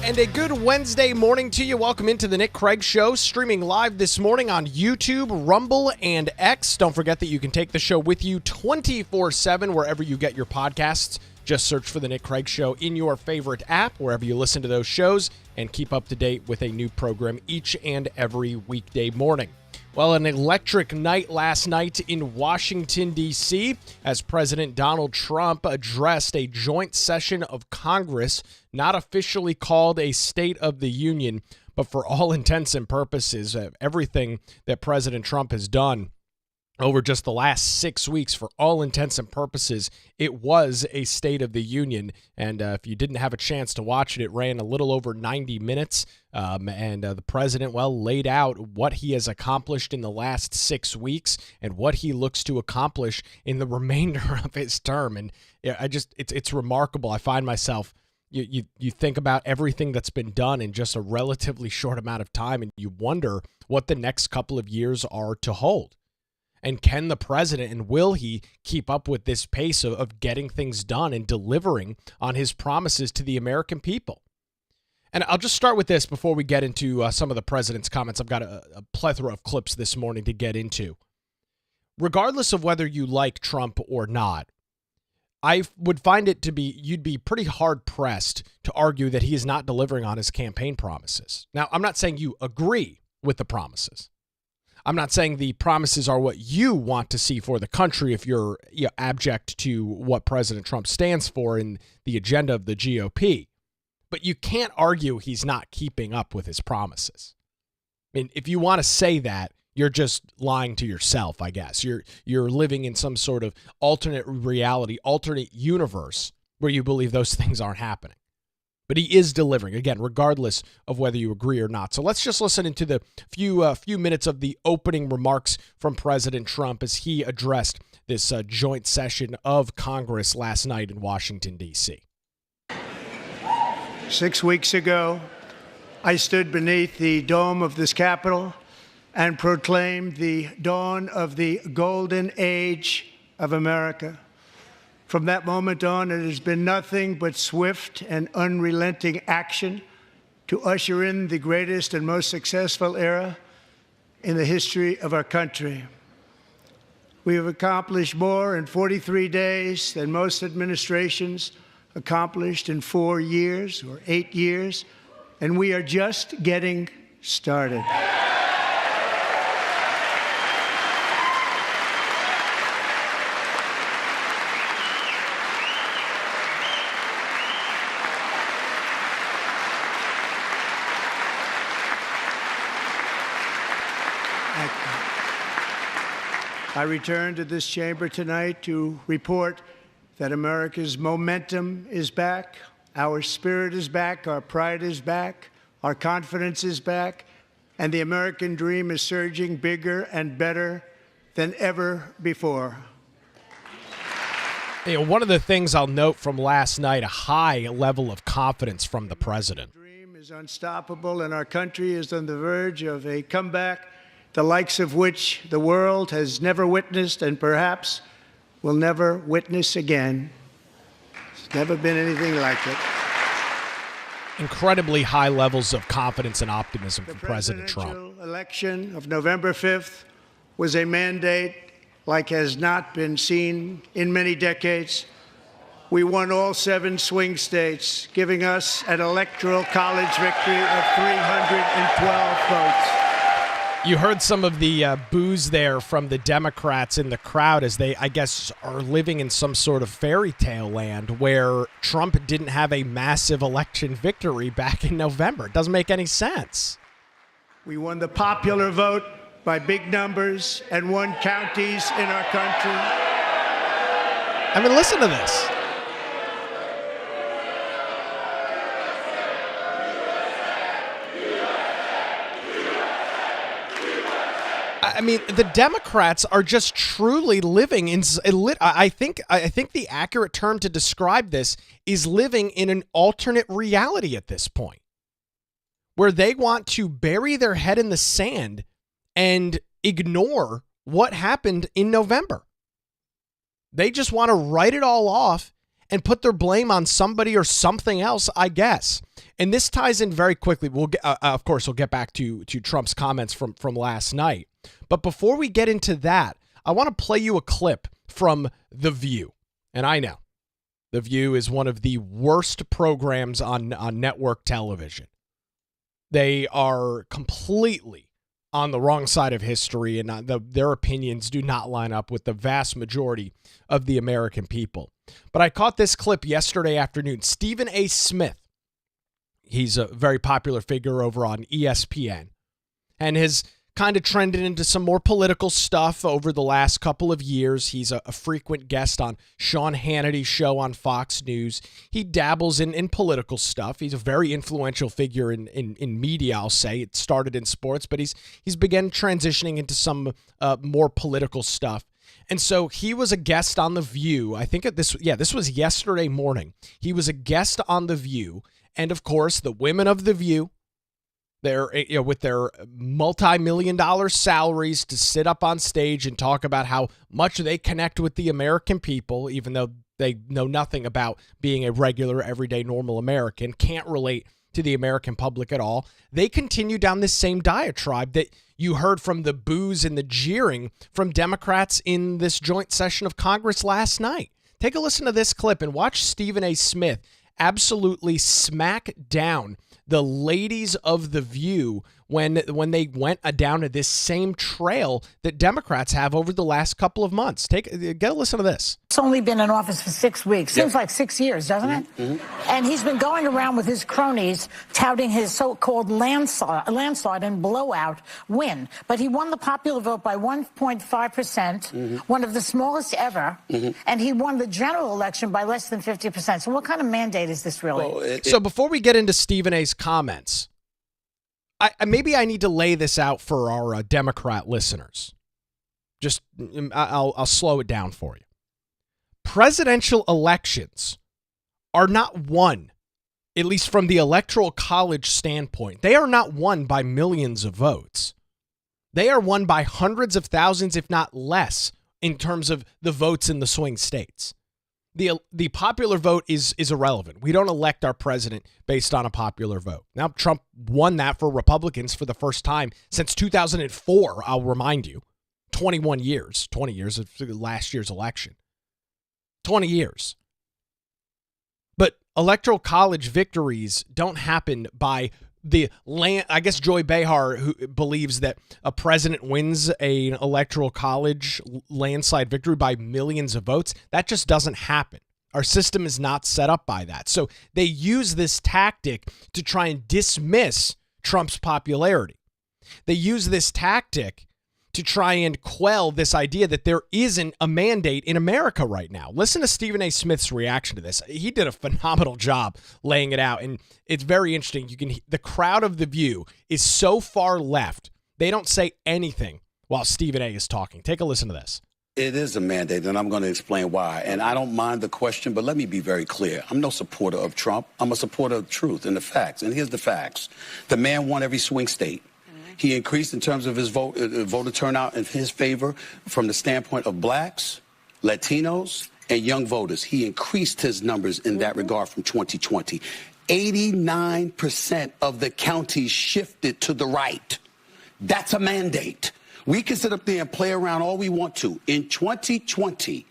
And a good Wednesday morning to you. Welcome into the Nick Craig Show, streaming live this morning on YouTube, Rumble, and X. Don't forget that you can take the show with you 24/7 wherever you get your podcasts. Just search for the Nick Craig Show in your favorite app, wherever you listen to those shows, and keep up to date with a new program each and every weekday morning. Well, an electric night last night in Washington, D.C., as President Donald Trump addressed a joint session of Congress, not officially called a State of the Union, but for all intents and purposes, everything that President Trump has done over just the last 6 weeks, for all intents and purposes, it was a State of the Union. And if you didn't have a chance to watch it, it ran a little over 90 minutes. And the president, laid out what he has accomplished in the last 6 weeks and what he looks to accomplish in the remainder of his term. And it's remarkable. I find myself, you think about everything that's been done in just a relatively short amount of time, and you wonder what the next couple of years are to hold. And can the president, and will he keep up with this pace of getting things done and delivering on his promises to the American people? And I'll just start with this before we get into some of the president's comments. I've got a plethora of clips this morning to get into. Regardless of whether you like Trump or not, I would find it to be, you'd be pretty hard-pressed to argue that he is not delivering on his campaign promises. Now, I'm not saying you agree with the promises. I'm not saying the promises are what you want to see for the country if you're abject to what President Trump stands for in the agenda of the GOP. But you can't argue he's not keeping up with his promises. I mean, if you want to say that, you're just lying to yourself, I guess. You're living in some sort of alternate reality, alternate universe where you believe those things aren't happening. But he is delivering, again, regardless of whether you agree or not. So let's just listen into the few minutes of the opening remarks from President Trump as he addressed this joint session of Congress last night in Washington, D.C. 6 weeks ago, I stood beneath the dome of this Capitol and proclaimed the dawn of the golden age of America. From that moment on, it has been nothing but swift and unrelenting action to usher in the greatest and most successful era in the history of our country. We have accomplished more in 43 days than most administrations accomplished in 4 years or 8 years, and we are just getting started. I return to this chamber tonight to report that America's momentum is back, our spirit is back, our pride is back, our confidence is back, and the American dream is surging bigger and better than ever before. One of the things I'll note from last night, a high level of confidence from the president. The dream is unstoppable, and our country is on the verge of a comeback, the likes of which the world has never witnessed and perhaps will never witness again. There's never been anything like it. Incredibly high levels of confidence and optimism from President Trump. The presidential election of November 5th was a mandate like has not been seen in many decades. We won all 7 swing states, giving us an electoral college victory of 312 votes. You heard some of the boos there from the Democrats in the crowd as they, I guess, are living in some sort of fairy tale land where Trump didn't have a massive election victory back in November. It doesn't make any sense. We won the popular vote by big numbers and won counties in our country. I mean, listen to this. I mean, the Democrats are just truly living in. I think the accurate term to describe this is living in an alternate reality at this point, where they want to bury their head in the sand and ignore what happened in November. They just want to write it all off and put their blame on somebody or something else, I guess. And this ties in very quickly. We'll get, of course, we'll get back to Trump's comments from last night. But before we get into that, I want to play you a clip from The View. And I know The View is one of the worst programs on network television. They are completely on the wrong side of history, and their opinions do not line up with the vast majority of the American people. But I caught this clip yesterday afternoon. Stephen A. Smith, he's a very popular figure over on ESPN, and has kind of trended into some more political stuff over the last couple of years. He's a frequent guest on Sean Hannity's show on Fox News. He dabbles in political stuff. He's a very influential figure in media, I'll say. It started in sports, but he's begun transitioning into some more political stuff. And so he was a guest on The View. I think this was yesterday morning. He was a guest on The View. And of course, the women of The View, they're, with their multi-million-dollar salaries to sit up on stage and talk about how much they connect with the American people, even though they know nothing about being a regular, everyday, normal American, can't relate to the American public at all. They continue down this same diatribe that you heard from the boos and the jeering from Democrats in this joint session of Congress last night. Take a listen to this clip and watch Stephen A. Smith absolutely smack down the ladies of The View when they went down to this same trail that Democrats have over the last couple of months. Get a listen to this. It's only been in office for 6 weeks. Seems like 6 years, doesn't it? Mm-hmm. And he's been going around with his cronies touting his so-called landslide and blowout win. But he won the popular vote by 1.5%, one of the smallest ever, and he won the general election by less than 50%. So what kind of mandate is this really? Well, so before we get into Stephen A.'s comments, maybe I need to lay this out for our Democrat listeners. Just, I'll slow it down for you. Presidential elections are not won, at least from the Electoral College standpoint. They are not won by millions of votes. They are won by hundreds of thousands, if not less, in terms of the votes in the swing states. The popular vote is irrelevant. We don't elect our president based on a popular vote. Now, Trump won that for Republicans for the first time since 2004, I'll remind you. 20 years of last year's election. 20 years. But Electoral College victories don't happen by the land. I guess Joy Behar, who believes that a president wins an Electoral College landslide victory by millions of votes, that just doesn't happen. Our system is not set up by that. So they use this tactic to try and dismiss Trump's popularity. They use this tactic to try and quell this idea that there isn't a mandate in America right now. Listen to Stephen A. Smith's reaction to this. He did a phenomenal job laying it out, and it's very interesting. The crowd of The View is so far left, they don't say anything while Stephen A. is talking. Take a listen to this. It is a mandate, and I'm going to explain why. And I don't mind the question, but let me be very clear. I'm no supporter of Trump. I'm a supporter of truth and the facts. And here's the facts. The man won every swing state. He increased in terms of his voter turnout in his favor from the standpoint of blacks, Latinos, and young voters. He increased his numbers in that regard from 2020. 89% of the counties shifted to the right. That's a mandate. We can sit up there and play around all we want to. In 2020,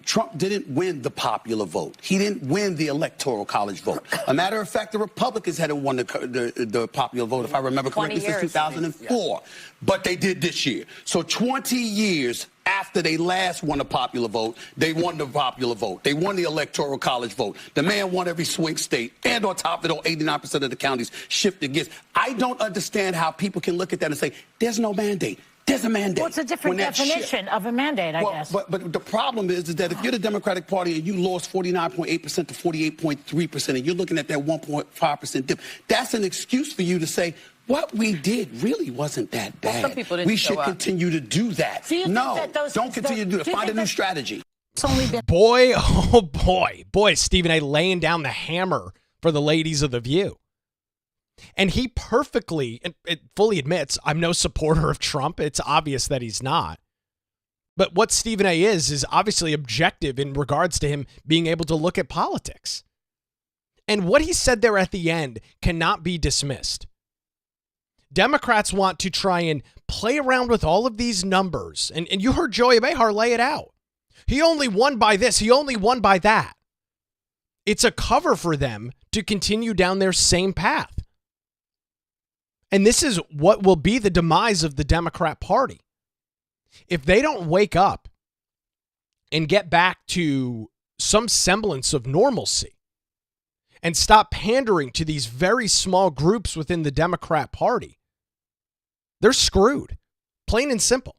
Trump didn't win the popular vote. He didn't win the Electoral College vote. A matter of fact, the Republicans hadn't won the popular vote, if I remember correctly, since 2004. Yeah. But they did this year. So 20 years after they last won the popular vote, they won the popular vote. They won the Electoral College vote. The man won every swing state. And on top of it all, 89% of the counties shifted against. I don't understand how people can look at that and say, there's no mandate. There's a mandate. Well, it's a different definition of a mandate, I guess. But the problem is that if you're the Democratic Party and you lost 49.8% to 48.3%, and you're looking at that 1.5% dip, that's an excuse for you to say, what we did really wasn't that bad. Some people didn't we should continue to do that. Don't continue to do it. Find a new strategy. It's only been Boy, Stephen A. laying down the hammer for the ladies of The View. And he perfectly and fully admits, I'm no supporter of Trump. It's obvious that he's not. But what Stephen A. is obviously objective in regards to him being able to look at politics. And what he said there at the end cannot be dismissed. Democrats want to try and play around with all of these numbers. And you heard Joey Behar lay it out. He only won by this. He only won by that. It's a cover for them to continue down their same path. And this is what will be the demise of the Democrat Party. If they don't wake up and get back to some semblance of normalcy and stop pandering to these very small groups within the Democrat Party, they're screwed, plain and simple.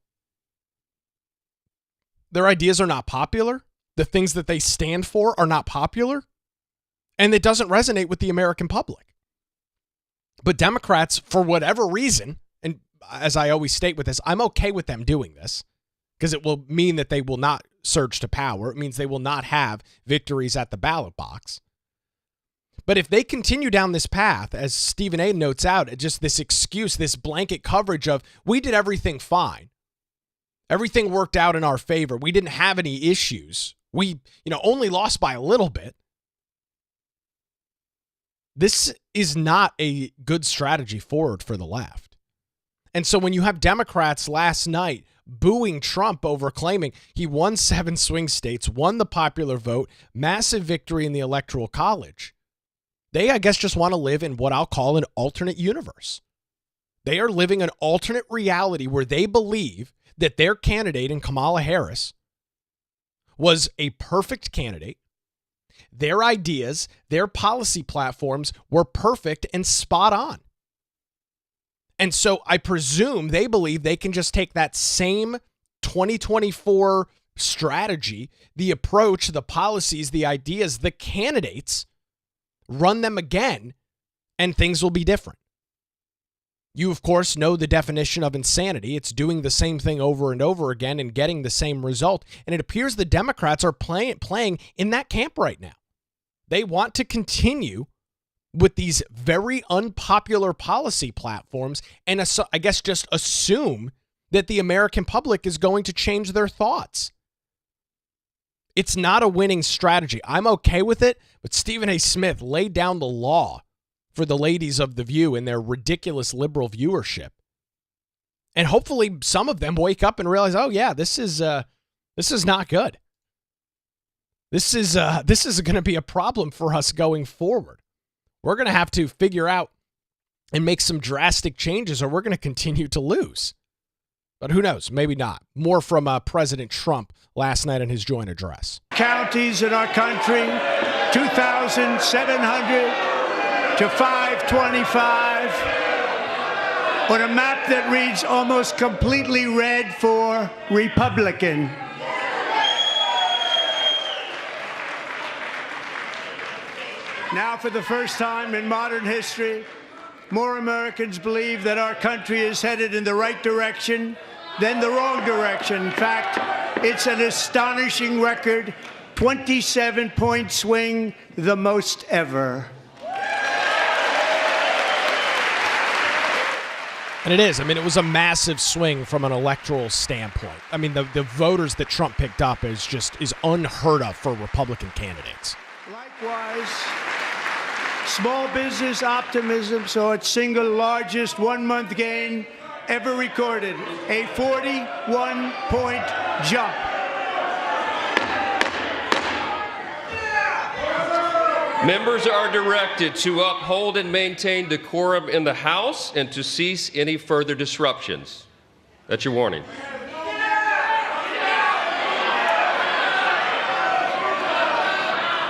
Their ideas are not popular. The things that they stand for are not popular. And it doesn't resonate with the American public. But Democrats, for whatever reason, and as I always state with this, I'm okay with them doing this because it will mean that they will not surge to power. It means they will not have victories at the ballot box. But if they continue down this path, as Stephen A. notes out, just this excuse, this blanket coverage of, we did everything fine. Everything worked out in our favor. We didn't have any issues. We, only lost by a little bit. This is not a good strategy forward for the left. And so when you have Democrats last night booing Trump over claiming he won 7 swing states, won the popular vote, massive victory in the Electoral College, they, I guess, just want to live in what I'll call an alternate universe. They are living an alternate reality where they believe that their candidate in Kamala Harris was a perfect candidate. Their ideas, their policy platforms were perfect and spot on. And so I presume they believe they can just take that same 2024 strategy, the approach, the policies, the ideas, the candidates, run them again, and things will be different. You, of course, know the definition of insanity. It's doing the same thing over and over again and getting the same result. And it appears the Democrats are playing in that camp right now. They want to continue with these very unpopular policy platforms and I guess just assume that the American public is going to change their thoughts. It's not a winning strategy. I'm okay with it, but Stephen A. Smith laid down the law for the ladies of The View and their ridiculous liberal viewership. And hopefully some of them wake up and realize, oh yeah, this is not good. This is going to be a problem for us going forward. We're going to have to figure out and make some drastic changes or we're going to continue to lose. But who knows? Maybe not. More from President Trump last night in his joint address. Counties in our country, 2,700 to 525, on a map that reads almost completely red for Republican. Now, for the first time in modern history, more Americans believe that our country is headed in the right direction than the wrong direction. In fact, it's an astonishing record, 27-point swing, the most ever. And it is. I mean, it was a massive swing from an electoral standpoint. I mean, the voters that Trump picked up is unheard of for Republican candidates. Likewise, small business optimism saw its single largest one-month gain ever recorded, a 41-point jump. Members are directed to uphold and maintain decorum in the House and to cease any further disruptions. That's your warning.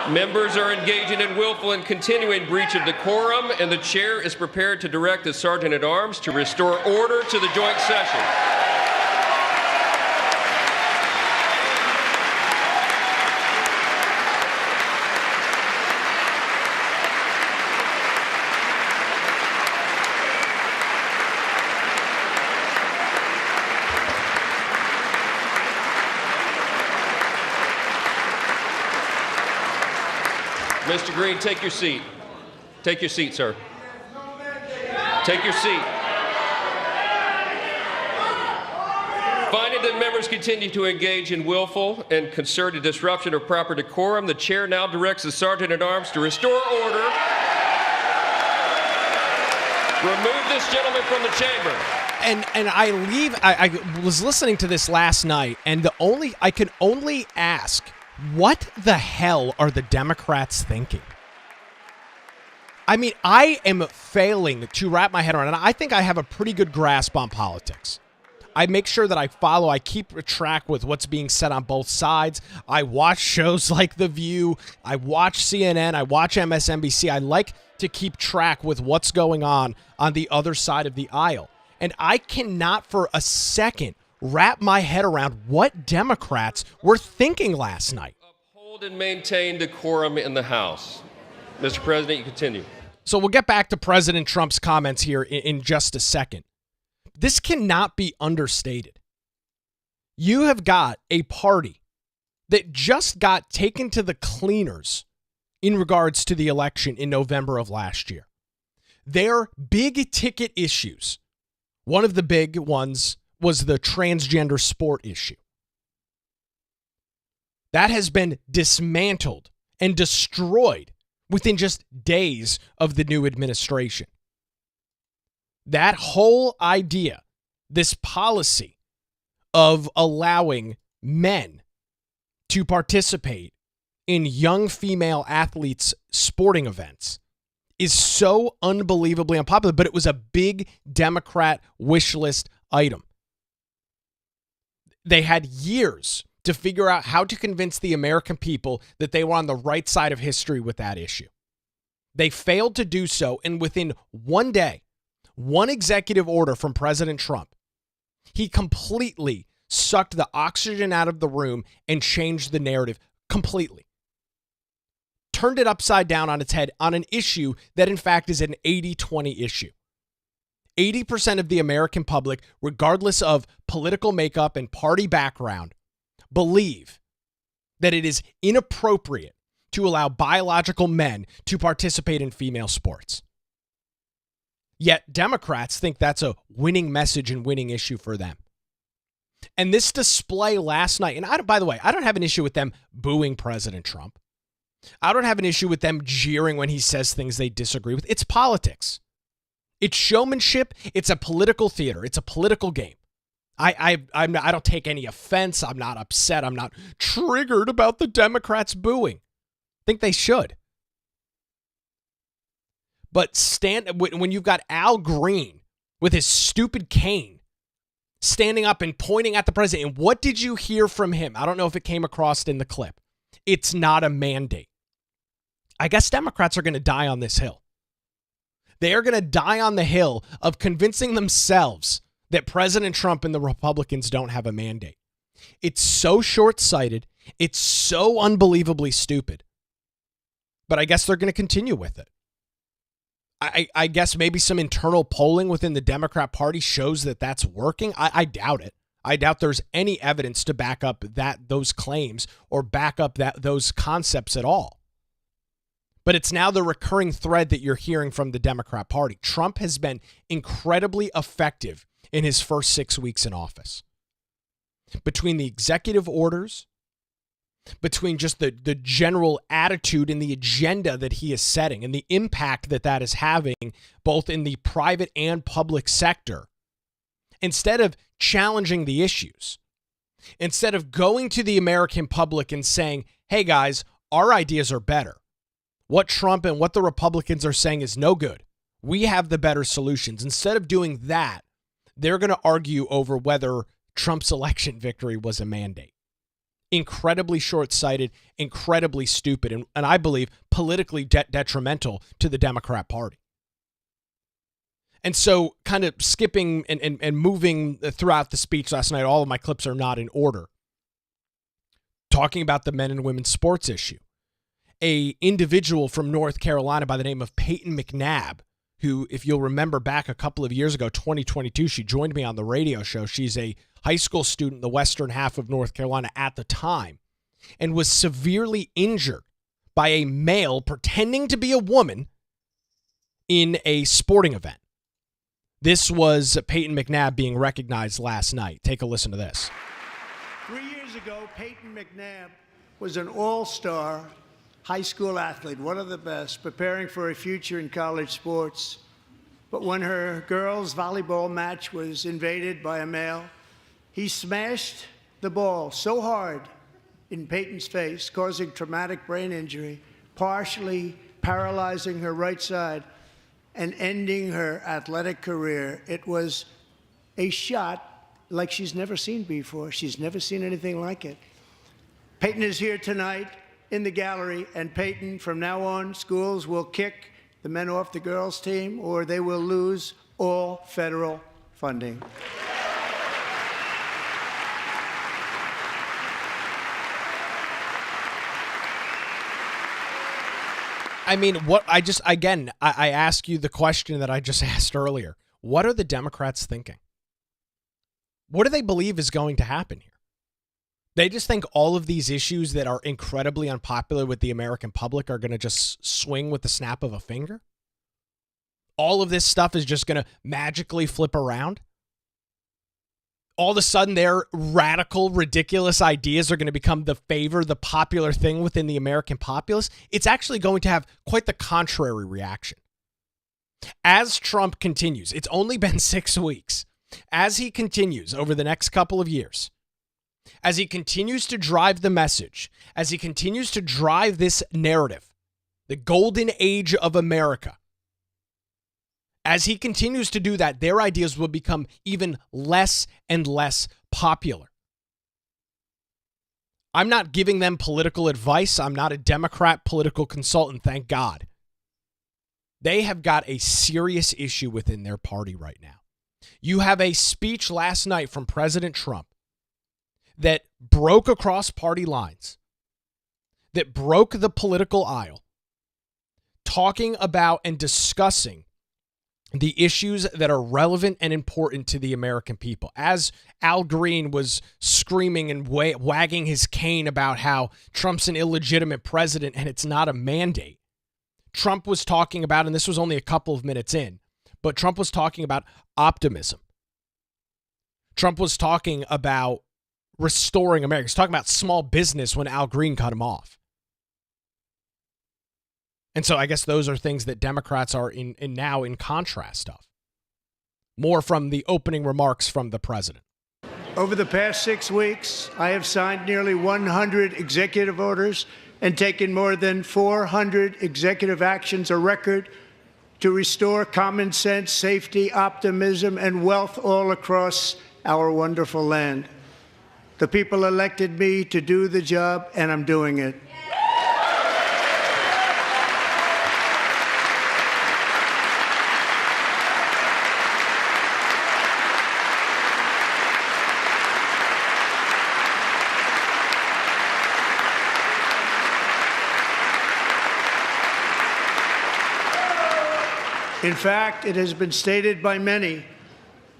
Members are engaging in willful and continuing breach of decorum, and the chair is prepared to direct the Sergeant-at-Arms to restore order to the joint session. Mr. Green, take your seat. Take your seat, sir. Take your seat. Finding that members continue to engage in willful and concerted disruption of proper decorum, the chair now directs the Sergeant-at-Arms to restore order. Remove this gentleman from the chamber. And I was listening to this last night, and I could only ask, what the hell are the Democrats thinking? I mean, I am failing to wrap my head around, and I think I have a pretty good grasp on politics. I make sure that I keep track with what's being said on both sides. I watch shows like The View. I watch CNN. I watch MSNBC. I like to keep track with what's going on the other side of the aisle. And I cannot for a second wrap my head around what Democrats were thinking last night. Uphold and maintain decorum in the House. Mr. President, you continue. So we'll get back to President Trump's comments here in just a second. This cannot be understated. You have got a party that just got taken to the cleaners in regards to the election in November of last year. Their big ticket issues, one of the big ones was the transgender sport issue. That has been dismantled and destroyed within just days of the new administration. That whole idea, this policy of allowing men to participate in young female athletes' sporting events is so unbelievably unpopular, but it was a big Democrat wish list item. They had years to figure out how to convince the American people that they were on the right side of history with that issue. They failed to do so, and within one day, one executive order from President Trump, he completely sucked the oxygen out of the room and changed the narrative completely. Turned it upside down on its head on an issue that in fact is an 80-20 issue. 80% of the American public, regardless of political makeup and party background, believe that it is inappropriate to allow biological men to participate in female sports. Yet Democrats think that's a winning message and winning issue for them. And this display last night, and by the way, I don't have an issue with them booing President Trump. I don't have an issue with them jeering when he says things they disagree with. It's politics. It's showmanship. It's a political theater. It's a political game. I don't take any offense. I'm not upset. I'm not triggered about the Democrats booing. I think they should. But when you've got Al Green with his stupid cane standing up and pointing at the president, and what did you hear from him? I don't know if it came across in the clip. It's not a mandate. I guess Democrats are going to die on this hill. They are going to die on the hill of convincing themselves that President Trump and the Republicans don't have a mandate. It's so short-sighted. It's so unbelievably stupid. But I guess they're going to continue with it. I guess maybe some internal polling within the Democrat Party shows that that's working. I doubt it. I doubt there's any evidence to back up those claims or back up those concepts at all. But it's now the recurring thread that you're hearing from the Democrat Party. Trump has been incredibly effective in his first 6 weeks in office. Between the executive orders, between just the general attitude and the agenda that he is setting and the impact that is having both in the private and public sector, instead of challenging the issues, instead of going to the American public and saying, hey guys, our ideas are better. What Trump and what the Republicans are saying is no good. We have the better solutions. Instead of doing that, they're going to argue over whether Trump's election victory was a mandate. Incredibly short-sighted, incredibly stupid, and I believe politically detrimental to the Democrat Party. And so kind of skipping and moving throughout the speech last night, all of my clips are not in order. Talking about the men and women's sports issue. A individual from North Carolina by the name of Peyton McNabb, who, if you'll remember back a couple of years ago, 2022, she joined me on the radio show. She's a high school student in the western half of North Carolina at the time and was severely injured by a male pretending to be a woman in a sporting event. This was Peyton McNabb being recognized last night. Take a listen to this. 3 years ago, Peyton McNabb was an all-star high school athlete, one of the best, preparing for a future in college sports. But when her girls' volleyball match was invaded by a male, he smashed the ball so hard in Peyton's face, causing traumatic brain injury, partially paralyzing her right side and ending her athletic career. It was a shot like she's never seen before. She's never seen anything like it. Peyton is here tonight in the gallery, and Peyton, from now on, schools will kick the men off the girls' team, or they will lose all federal funding. I mean, I ask you the question that I just asked earlier. What are the Democrats thinking? What do they believe is going to happen here? They just think all of these issues that are incredibly unpopular with the American public are going to just swing with the snap of a finger? All of this stuff is just going to magically flip around? All of a sudden, their radical, ridiculous ideas are going to become the popular thing within the American populace? It's actually going to have quite the contrary reaction. As Trump continues, it's only been 6 weeks, as he continues over the next couple of years, as he continues to drive the message, as he continues to drive this narrative, the golden age of America, as he continues to do that, their ideas will become even less and less popular. I'm not giving them political advice. I'm not a Democrat political consultant, thank God. They have got a serious issue within their party right now. You have a speech last night from President Trump that broke across party lines, that broke the political aisle, talking about and discussing the issues that are relevant and important to the American people. As Al Green was screaming and wagging his cane about how Trump's an illegitimate president and it's not a mandate, Trump was talking about, and this was only a couple of minutes in, but Trump was talking about optimism. Trump was talking about restoring America. He's talking about small business when Al Green cut him off. And so I guess those are things that Democrats are now in contrast of. More from the opening remarks from the president. Over the past 6 weeks, I have signed nearly 100 executive orders and taken more than 400 executive actions, a record, to restore common sense, safety, optimism, and wealth all across our wonderful land. The people elected me to do the job, and I'm doing it. In fact, it has been stated by many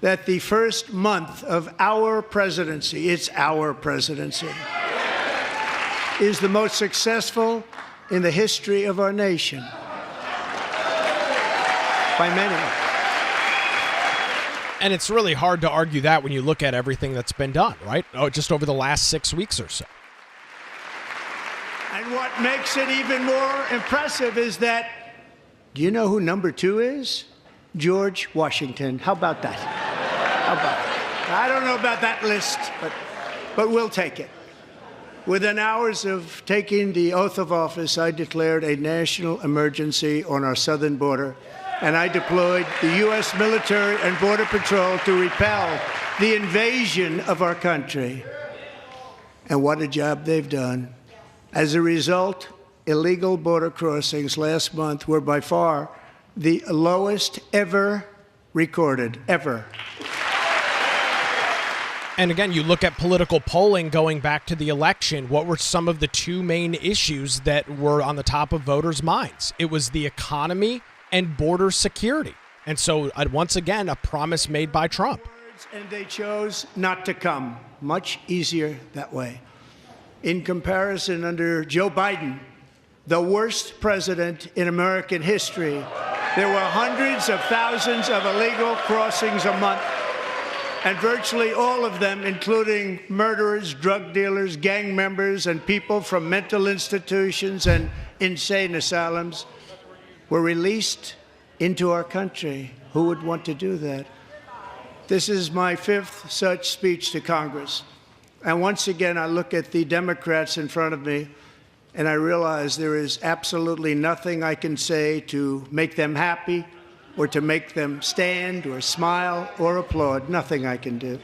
that the first month of our presidency, it's our presidency, is the most successful in the history of our nation. By many. And it's really hard to argue that when you look at everything that's been done, right? Just over the last 6 weeks or so. And what makes it even more impressive is that, do you know who number 2 is? George Washington. How about that? How about that? I don't know about that list, but we'll take it. Within hours of taking the oath of office, I declared a national emergency on our southern border, and I deployed the U.S. military and Border Patrol to repel the invasion of our country. And what a job they've done. As a result, illegal border crossings last month were by far the lowest ever recorded, ever. And again, you look at political polling going back to the election, what were some of the 2 main issues that were on the top of voters' minds? It was the economy and border security. And so, once again, a promise made by Trump. And they chose not to come. Much easier that way. In comparison, under Joe Biden, the worst president in American history, There were hundreds of thousands of illegal crossings a month, and virtually all of them, including murderers, drug dealers, gang members, and people from mental institutions and insane asylums, were released into our country. Who would want to do that? This is my fifth such speech to Congress. And once again, I look at the Democrats in front of me, and I realize there is absolutely nothing I can say to make them happy or to make them stand or smile or applaud. Nothing I can do.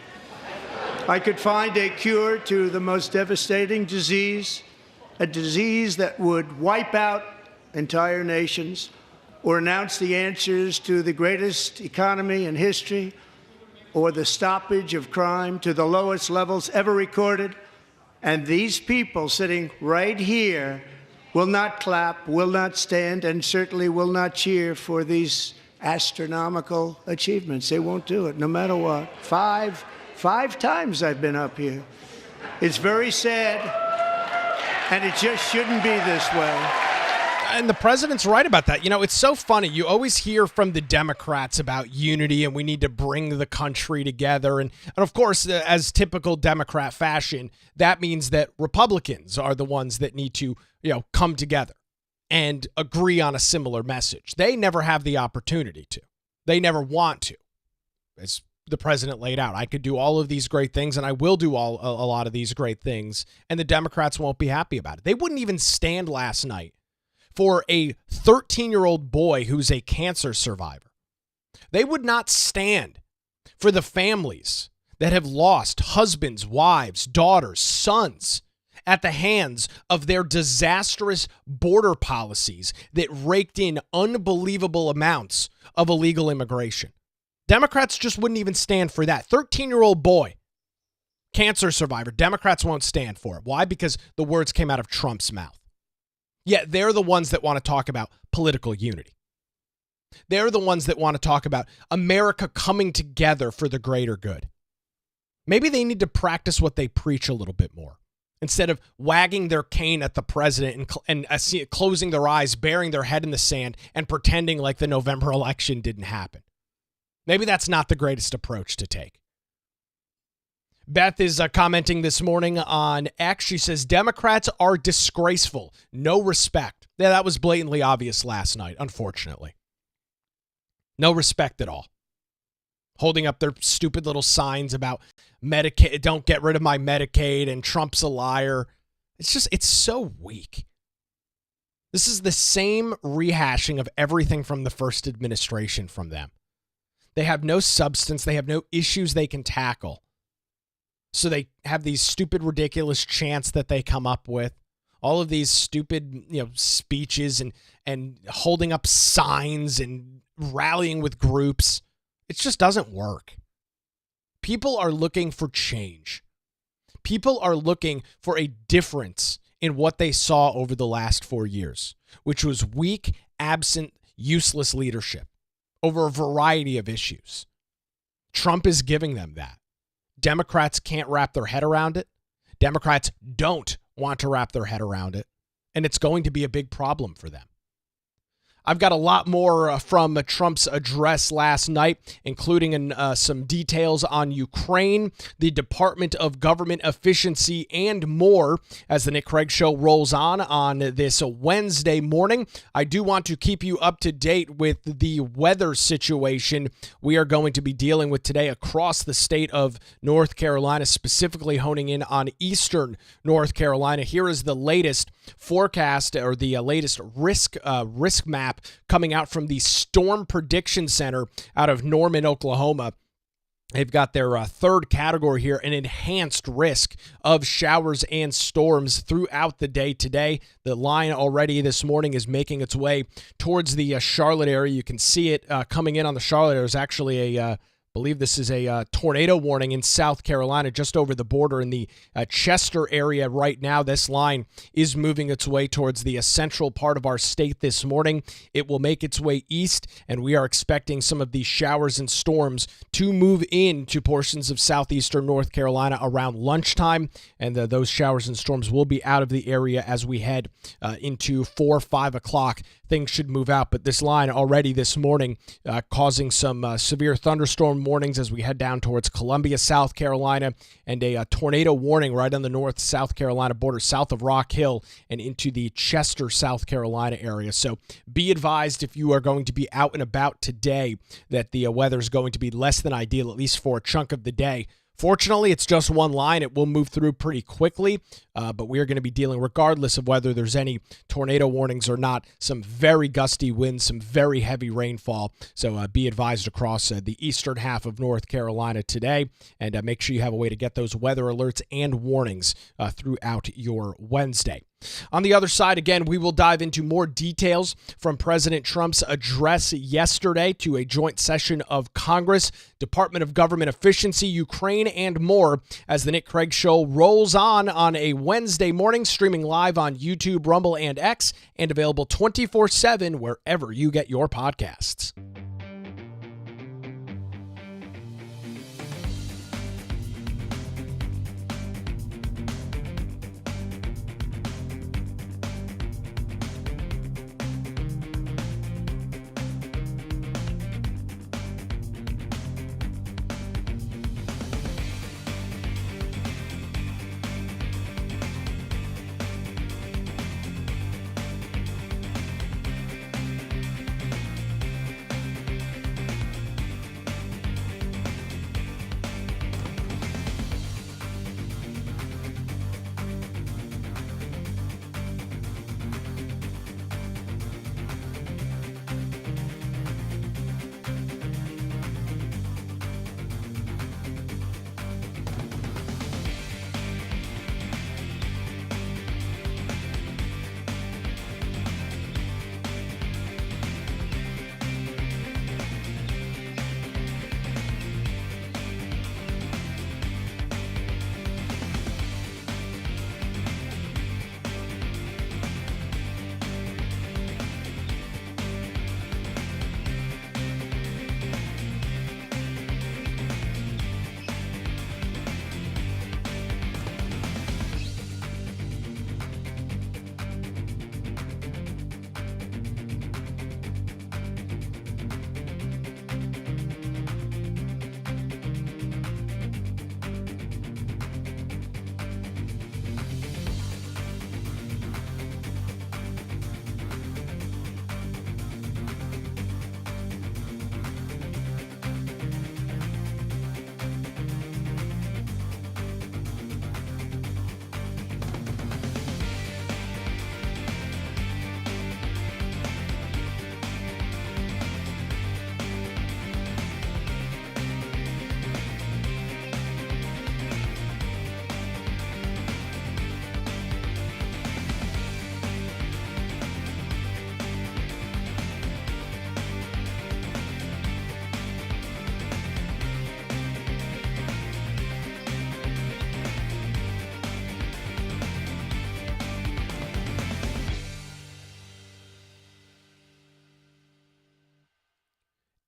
I could find a cure to the most devastating disease, a disease that would wipe out entire nations, or announce the answers to the greatest economy in history, or the stoppage of crime to the lowest levels ever recorded. And these people sitting right here will not clap, will not stand, and certainly will not cheer for these astronomical achievements. They won't do it, no matter what. Five times I've been up here. It's very sad, and it just shouldn't be this way. And the president's right about that. You know, it's so funny. You always hear from the Democrats about unity and we need to bring the country together. And of course, as typical Democrat fashion, that means that Republicans are the ones that need to, come together and agree on a similar message. They never have the opportunity to. They never want to. As the president laid out, I could do all of these great things and I will do a lot of these great things. And the Democrats won't be happy about it. They wouldn't even stand last night for a 13-year-old boy who's a cancer survivor. They would not stand for the families that have lost husbands, wives, daughters, sons at the hands of their disastrous border policies that raked in unbelievable amounts of illegal immigration. Democrats just wouldn't even stand for that. 13-year-old boy, cancer survivor. Democrats won't stand for it. Why? Because the words came out of Trump's mouth. Yet they're the ones that want to talk about political unity. They're the ones that want to talk about America coming together for the greater good. Maybe they need to practice what they preach a little bit more. Instead of wagging their cane at the president and closing their eyes, burying their head in the sand, and pretending like the November election didn't happen. Maybe that's not the greatest approach to take. Beth is commenting this morning on X. She says, Democrats are disgraceful. No respect. Yeah, that was blatantly obvious last night, unfortunately. No respect at all. Holding up their stupid little signs about Medicaid, don't get rid of my Medicaid, and Trump's a liar. It's so weak. This is the same rehashing of everything from the first administration from them. They have no substance. They have no issues they can tackle. So they have these stupid, ridiculous chants that they come up with, all of these stupid, speeches and holding up signs and rallying with groups. It just doesn't work. People are looking for change. People are looking for a difference in what they saw over the last 4 years, which was weak, absent, useless leadership over a variety of issues. Trump is giving them that. Democrats can't wrap their head around it. Democrats don't want to wrap their head around it. And it's going to be a big problem for them. I've got a lot more from Trump's address last night, including some details on Ukraine, the Department of Government Efficiency, and more as the Nick Craig Show rolls on this Wednesday morning. I do want to keep you up to date with the weather situation we are going to be dealing with today across the state of North Carolina, specifically honing in on eastern North Carolina. Here is the latest forecast, or the latest risk map coming out from the Storm Prediction Center out of Norman, Oklahoma. They've got their third category here, an enhanced risk of showers and storms throughout the day today. The line already this morning is making its way towards the Charlotte area. You can see it coming in on the Charlotte. There's actually I believe this is a tornado warning in South Carolina, just over the border in the Chester area right now. This line is moving its way towards the central part of our state this morning. It will make its way east, and we are expecting some of these showers and storms to move into portions of southeastern North Carolina around lunchtime, and those showers and storms will be out of the area as we head into 4 or 5 o'clock. things should move out. But this line already this morning causing some severe thunderstorm warnings as we head down towards Columbia, South Carolina, and a tornado warning right on the North-South Carolina border, south of Rock Hill and into the Chester, South Carolina area. So be advised if you are going to be out and about today that the weather is going to be less than ideal, at least for a chunk of the day. Fortunately, it's just one line. It will move through pretty quickly, but we are going to be dealing, regardless of whether there's any tornado warnings or not, some very gusty winds, some very heavy rainfall. So be advised across the eastern half of North Carolina today, and make sure you have a way to get those weather alerts and warnings throughout your Wednesday. On the other side, again, we will dive into more details from President Trump's address yesterday to a joint session of Congress, Department of Government Efficiency, Ukraine, and more as the Nick Craig Show rolls on a Wednesday morning, streaming live on YouTube, Rumble, and X, and available 24/7 wherever you get your podcasts.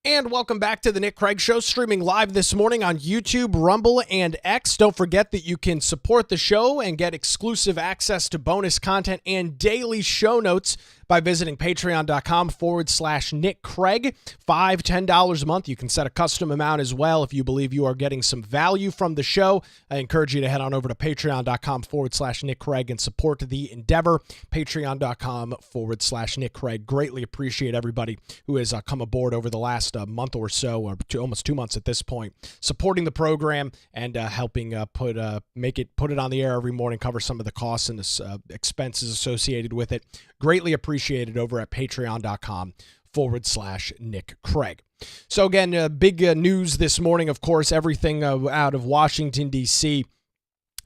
And welcome back to the Nick Craig Show, streaming live this morning on YouTube, Rumble, and X. Don't forget that you can support the show and get exclusive access to bonus content and daily show notes by visiting patreon.com/Nick Craig. $5, $10 a month. You can set a custom amount as well if you believe you are getting some value from the show. I encourage you to head on over to patreon.com/Nick Craig and support the endeavor. Patreon.com/Nick Craig. Greatly appreciate everybody who has come aboard over the last month or so, or almost 2 months at this point, supporting the program and helping put it on the air every morning, cover some of the costs and the expenses associated with it. Greatly appreciated over at patreon.com/Nick Craig. So again, big news this morning, of course, everything out of Washington, D.C.,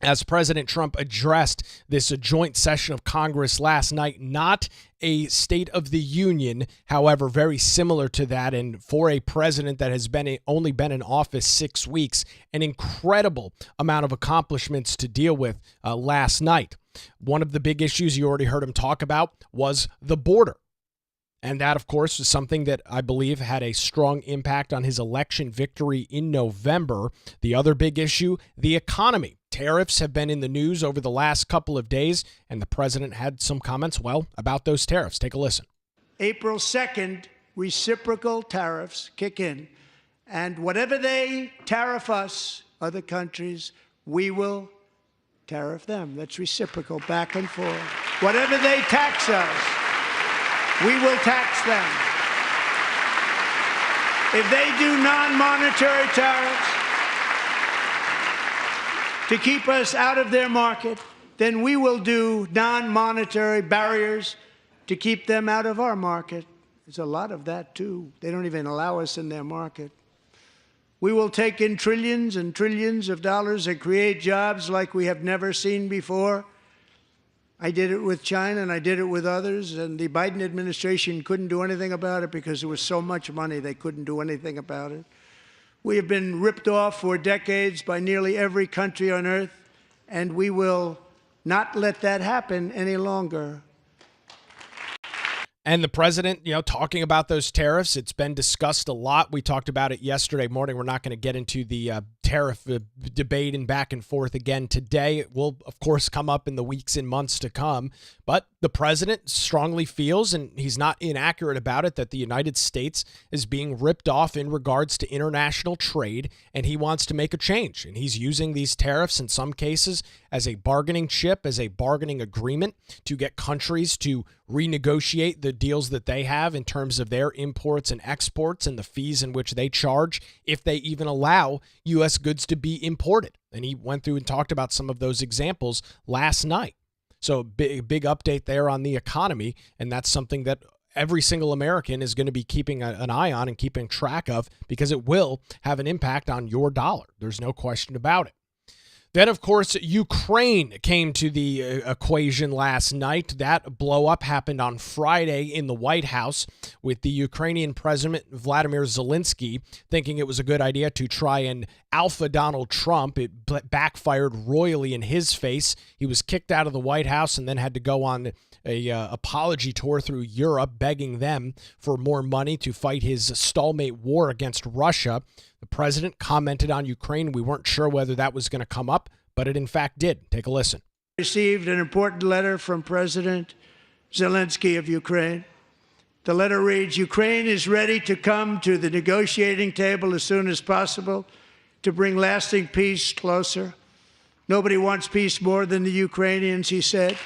as President Trump addressed this joint session of Congress last night. Not a State of the Union, however, very similar to that. And for a president that has only been in office 6 weeks, an incredible amount of accomplishments to deal with last night. One of the big issues you already heard him talk about was the border. And that, of course, is something that I believe had a strong impact on his election victory in November. The other big issue, the economy. Tariffs have been in the news over the last couple of days, and the president had some comments, about those tariffs. Take a listen. April 2nd, reciprocal tariffs kick in. And whatever they tariff us, other countries, we will tariff them. That's reciprocal, back and forth. Whatever they tax us, we will tax them. If they do non-monetary tariffs to keep us out of their market, then we will do non-monetary barriers to keep them out of our market. There's a lot of that, too. They don't even allow us in their market. We will take in trillions and trillions of dollars and create jobs like we have never seen before. I did it with China, and I did it with others, and the Biden administration couldn't do anything about it because there was so much money they couldn't do anything about it. We have been ripped off for decades by nearly every country on earth, and we will not let that happen any longer. And the president, talking about those tariffs, it's been discussed a lot. We talked about it yesterday morning. We're not going to get into the tariff debate and back and forth again today. It will, of course, come up in the weeks and months to come. But the president strongly feels, and he's not inaccurate about it, that the United States is being ripped off in regards to international trade, and he wants to make a change. And he's using these tariffs in some cases as a bargaining chip, as a bargaining agreement to get countries to renegotiate the deals that they have in terms of their imports and exports and the fees in which they charge if they even allow U.S. goods to be imported. And he went through and talked about some of those examples last night. So big update there on the economy, and that's something that every single American is going to be keeping an eye on and keeping track of because it will have an impact on your dollar. There's no question about it. Then, of course, Ukraine came to the equation last night. That blow-up happened on Friday in the White House with the Ukrainian President Vladimir Zelensky thinking it was a good idea to try and alpha Donald Trump. It backfired royally in his face. He was kicked out of the White House and then had to go on a apology tour through Europe, begging them for more money to fight his stalemate war against Russia. The president commented on Ukraine. We weren't sure whether that was going to come up, but it in fact did. Take a listen. I received an important letter from President Zelensky of Ukraine. The letter reads, Ukraine is ready to come to the negotiating table as soon as possible to bring lasting peace closer. Nobody wants peace more than the Ukrainians, he said.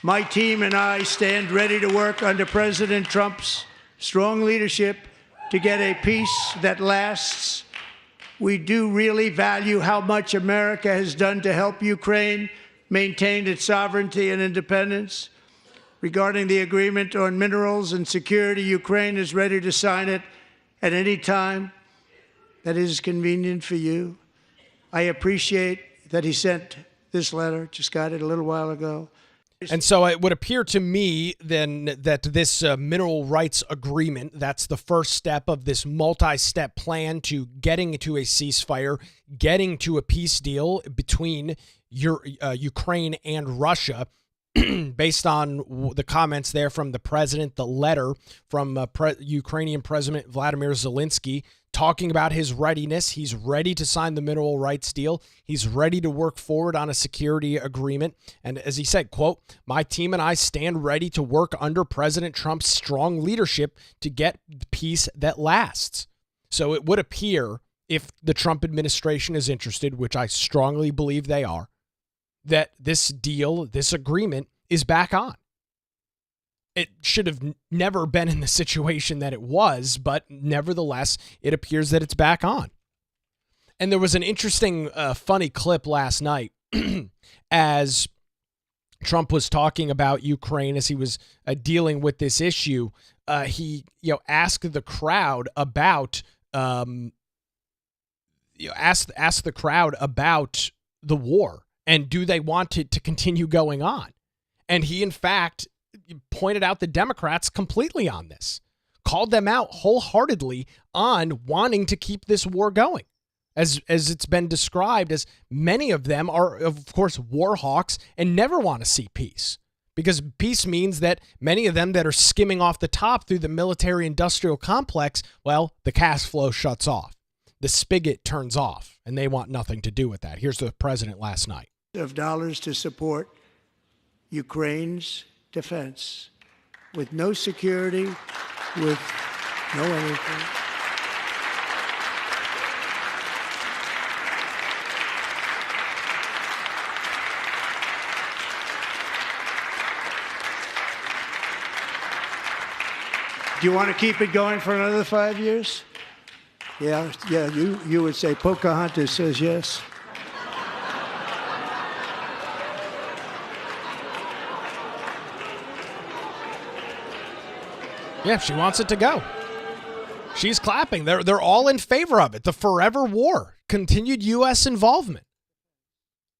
My team and I stand ready to work under President Trump's strong leadership to get a peace that lasts. We do really value how much America has done to help Ukraine maintain its sovereignty and independence. Regarding the agreement on minerals and security, Ukraine is ready to sign it at any time that is convenient for you. I appreciate that he sent this letter, just got it a little while ago. And so it would appear to me then that this mineral rights agreement, that's the first step of this multi-step plan to getting to a ceasefire, getting to a peace deal between Ukraine and Russia. Based on the comments there from the president, the letter from Ukrainian President Vladimir Zelensky talking about his readiness. He's ready to sign the mineral rights deal. He's ready to work forward on a security agreement. And as he said, quote, my team and I stand ready to work under President Trump's strong leadership to get peace that lasts. So it would appear, if the Trump administration is interested, which I strongly believe they are, that this deal, this agreement is back on. It should have never been in the situation that it was, but nevertheless, it appears that it's back on. And there was an interesting, funny clip last night as Trump was talking about Ukraine, as he was dealing with this issue. He, asked the crowd about, asked the crowd about the war. And do they want it to continue going on? And he, in fact, pointed out the Democrats completely on this, called them out wholeheartedly on wanting to keep this war going. As it's been described, as many of them are, of course, war hawks and never want to see peace. Because peace means that many of them that are skimming off the top through the military-industrial complex, well, the cash flow shuts off. The spigot turns off, and they want nothing to do with that. Here's the president last night. Of dollars to support Ukraine's defense. with no security, with no anything. Do you want to keep it going for another 5 years? Yeah, you would say Pocahontas says yes. Yeah, she wants it to go. She's clapping. They're all in favor of it. The forever war, continued U.S. involvement.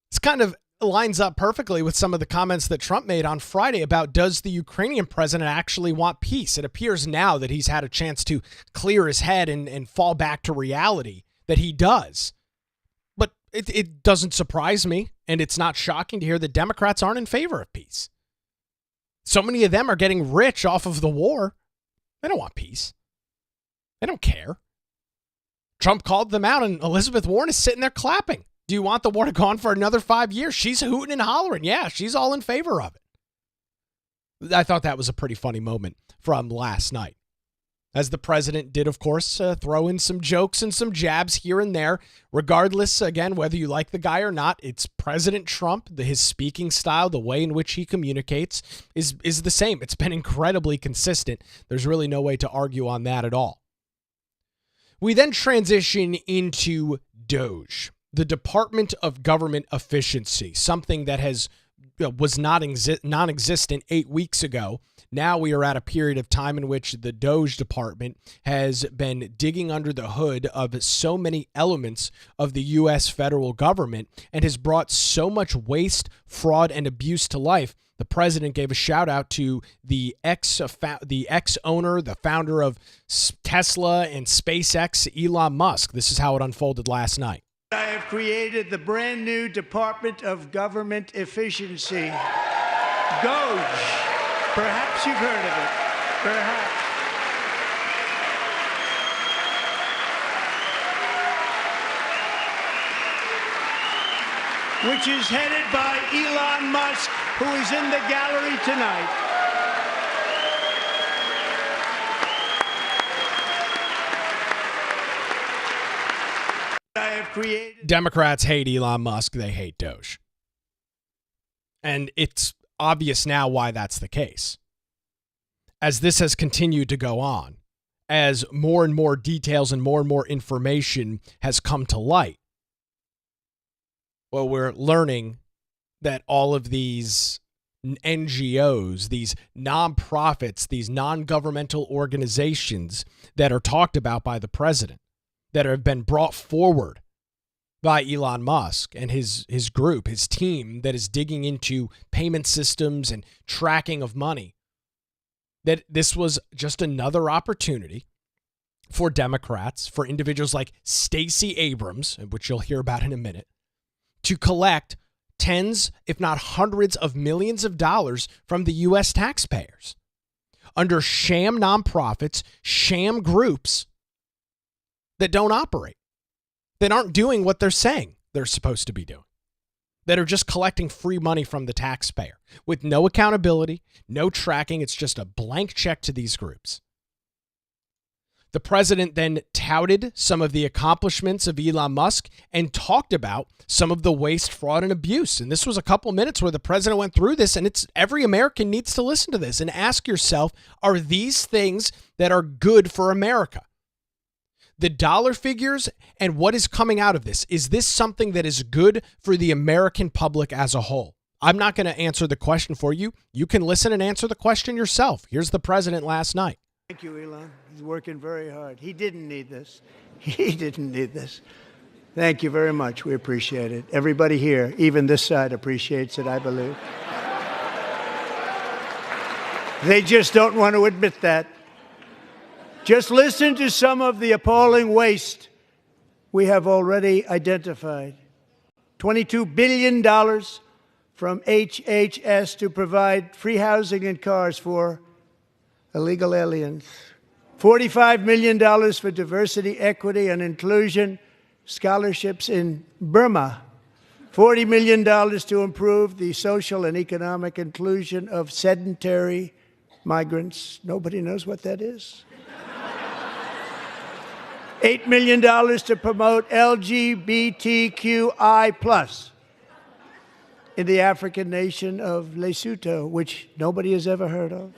It's kind of lines up perfectly with some of the comments that Trump made on Friday about, does the Ukrainian president actually want peace? It appears now that he's had a chance to clear his head and fall back to reality that he does. But it doesn't surprise me, and it's not shocking to hear that Democrats aren't in favor of peace. So many of them are getting rich off of the war. They don't want peace. They don't care. Trump called them out, and Elizabeth Warren is sitting there clapping. Do you want the war to go on for another 5 years? She's hooting and hollering. Yeah, she's all in favor of it. I thought that was a pretty funny moment from last night. As the president did, of course, throw in some jokes and some jabs here and there. Regardless, again, whether you like the guy or not, it's President Trump. His speaking style, the way in which he communicates is the same. It's been incredibly consistent. There's really no way to argue on that at all. We then transition into DOGE, the Department of Government Efficiency, something that was non-existent 8 weeks ago. Now we are at a period of time in which the DOGE department has been digging under the hood of so many elements of the U.S. federal government and has brought so much waste, fraud, and abuse to life. The president gave a shout out to the ex-owner, the founder of Tesla and SpaceX, Elon Musk. This is how it unfolded last night. I have created the brand new Department of Government Efficiency, DOGE. Perhaps you've heard of it. Perhaps. Which is headed by Elon Musk, who is in the gallery tonight. I have created. Democrats hate Elon Musk. They hate DOGE. And it's obvious now why that's the case. As this has continued to go on, as more and more details and more information has come to light, well, we're learning that all of these NGOs, these nonprofits, these non-governmental organizations that are talked about by the president, that have been brought forward by Elon Musk and his group, his team that is digging into payment systems and tracking of money, that this was just another opportunity for Democrats, for individuals like Stacey Abrams, which you'll hear about in a minute, to collect tens, if not hundreds of millions of dollars from the U.S. taxpayers under sham nonprofits, sham groups that don't operate, that aren't doing what they're saying they're supposed to be doing, that are just collecting free money from the taxpayer with no accountability, no tracking. It's just a blank check to these groups. The president then touted some of the accomplishments of Elon Musk and talked about some of the waste, fraud, and abuse. And this was a couple minutes where the president went through this, and it's every American needs to listen to this and ask yourself, are these things that are good for America? The dollar figures and what is coming out of this, is this something that is good for the American public as a whole? I'm not going to answer the question for you. You can listen and answer the question yourself. Here's the president last night. Thank you, Elon. He's working very hard. He didn't need this. He didn't need this. Thank you very much. We appreciate it. Everybody here, even this side, appreciates it, I believe. They just don't want to admit that. Just listen to some of the appalling waste we have already identified. $22 billion from HHS to provide free housing and cars for illegal aliens. $45 million for diversity, equity, and inclusion scholarships in Burma. $40 million to improve the social and economic inclusion of sedentary migrants. Nobody knows what that is. $8 million to promote LGBTQI+ in the African nation of Lesotho, which nobody has ever heard of.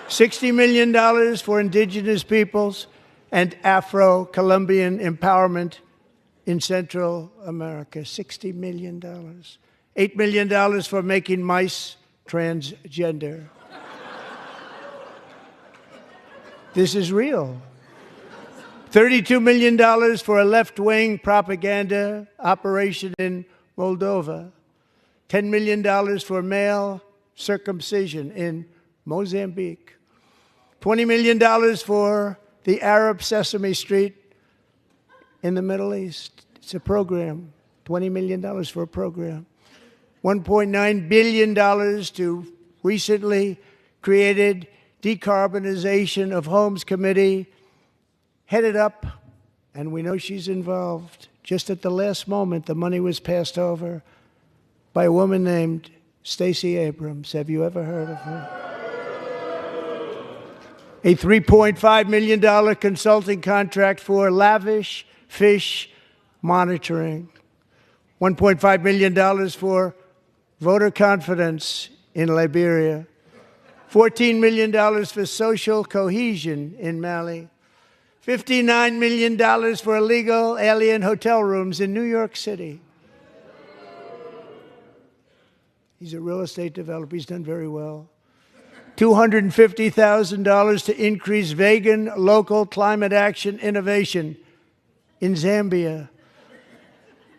$60 million for indigenous peoples and Afro-Colombian empowerment in Central America. $60 million. $8 million for making mice transgender. This is real. $32 million for a left-wing propaganda operation in Moldova. $10 million for male circumcision in Mozambique. $20 million for the Arab Sesame Street in the Middle East. It's a program. $20 million for a program. $1.9 billion to recently created Decarbonization of Homes Committee, headed up, and we know she's involved. Just at the last moment, the money was passed over by a woman named Stacey Abrams. Have you ever heard of her? A $3.5 million consulting contract for lavish fish monitoring. $1.5 million for voter confidence in Liberia. $14 million for social cohesion in Mali. $59 million for illegal alien hotel rooms in New York City. He's a real estate developer. He's done very well. $250,000 to increase vegan local climate action innovation in Zambia.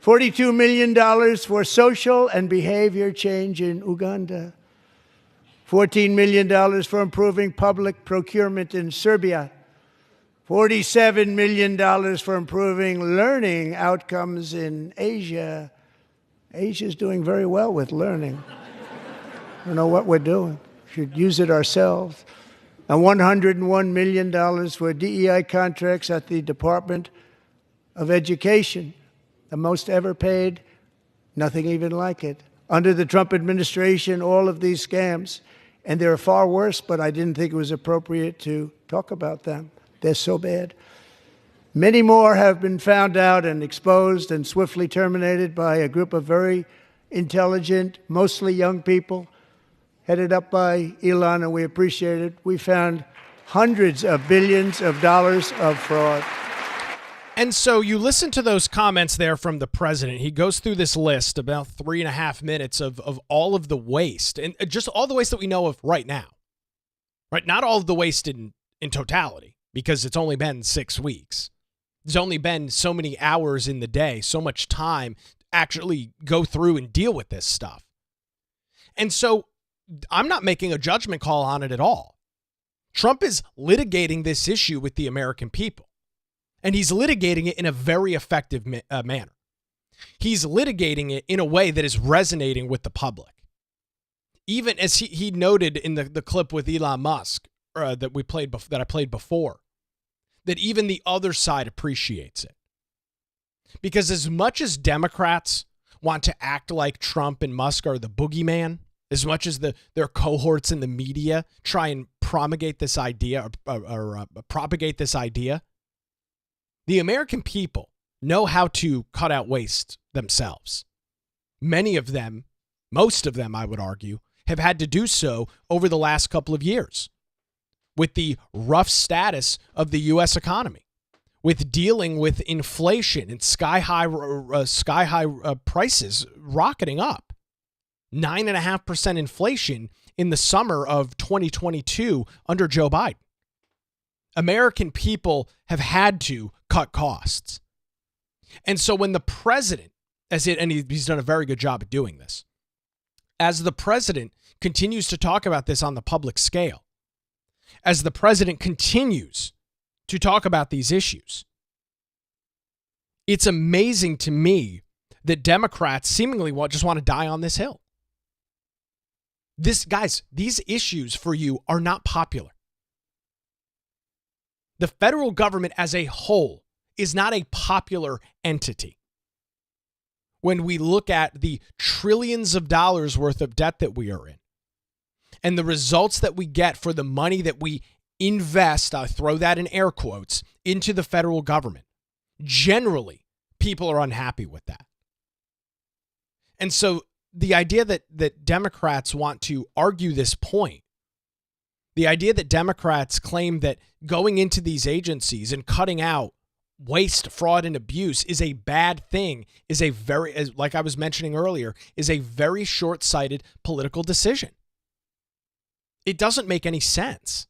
$42 million for social and behavior change in Uganda. $14 million for improving public procurement in Serbia. $47 million for improving learning outcomes in Asia. Asia's doing very well with learning. I don't know what we're doing. We should use it ourselves. And $101 million for DEI contracts at the Department of Education. The most ever paid, nothing even like it. Under the Trump administration, all of these scams, and they're far worse, but I didn't think it was appropriate to talk about them. They're so bad. Many more have been found out and exposed and swiftly terminated by a group of very intelligent, mostly young people, headed up by Elon, and we appreciate it. We found hundreds of billions of dollars of fraud. And so you listen to those comments there from the president. He goes through this list, about 3.5 minutes of all of the waste, and just all the waste that we know of right now. Right? Not all of the waste in totality, because it's only been 6 weeks. There's only been so many hours in the day, so much time to actually go through and deal with this stuff. And so I'm not making a judgment call on it at all. Trump is litigating this issue with the American people. And he's litigating it in a very effective manner. He's litigating it in a way that is resonating with the public. Even as he noted in the clip with Elon Musk that I played before, that even the other side appreciates it. Because as much as Democrats want to act like Trump and Musk are the boogeyman, as much as their cohorts in the media try and promulgate this idea or propagate this idea, the American people know how to cut out waste themselves. Many of them, most of them, I would argue, have had to do so over the last couple of years with the rough status of the U.S. economy, with dealing with inflation and sky high prices rocketing up. 9.5% inflation in the summer of 2022 under Joe Biden. American people have had to cut costs. And so when the president, and he's done a very good job at doing this, as the president continues to talk about this on the public scale, as the president continues to talk about these issues, it's amazing to me that Democrats seemingly just want to die on this hill. These issues for you are not popular. The federal government as a whole is not a popular entity. When we look at the trillions of dollars worth of debt that we are in, and the results that we get for the money that we invest, I throw that in air quotes, into the federal government, generally, people are unhappy with that. And so the idea that Democrats want to argue this point, the idea that Democrats claim that going into these agencies and cutting out waste, fraud, and abuse is a bad thing, is a very, like I was mentioning earlier, is a very short-sighted political decision. It doesn't make any sense.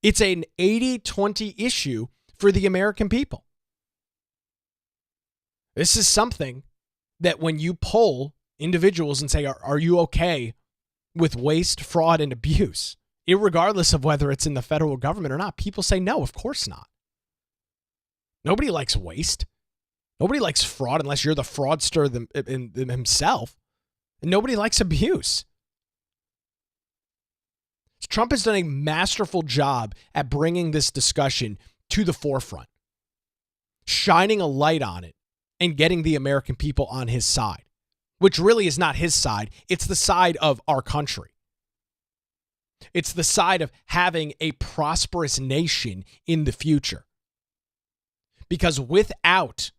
It's an 80-20 issue for the American people. This is something that when you poll individuals and say, are you okay with waste, fraud, and abuse, irregardless of whether it's in the federal government or not, people say no, of course not. Nobody likes waste. Nobody likes fraud unless you're the fraudster himself. And nobody likes abuse. Trump has done a masterful job at bringing this discussion to the forefront, shining a light on it, and getting the American people on his side, which really is not his side. It's the side of our country. It's the side of having a prosperous nation in the future. Because without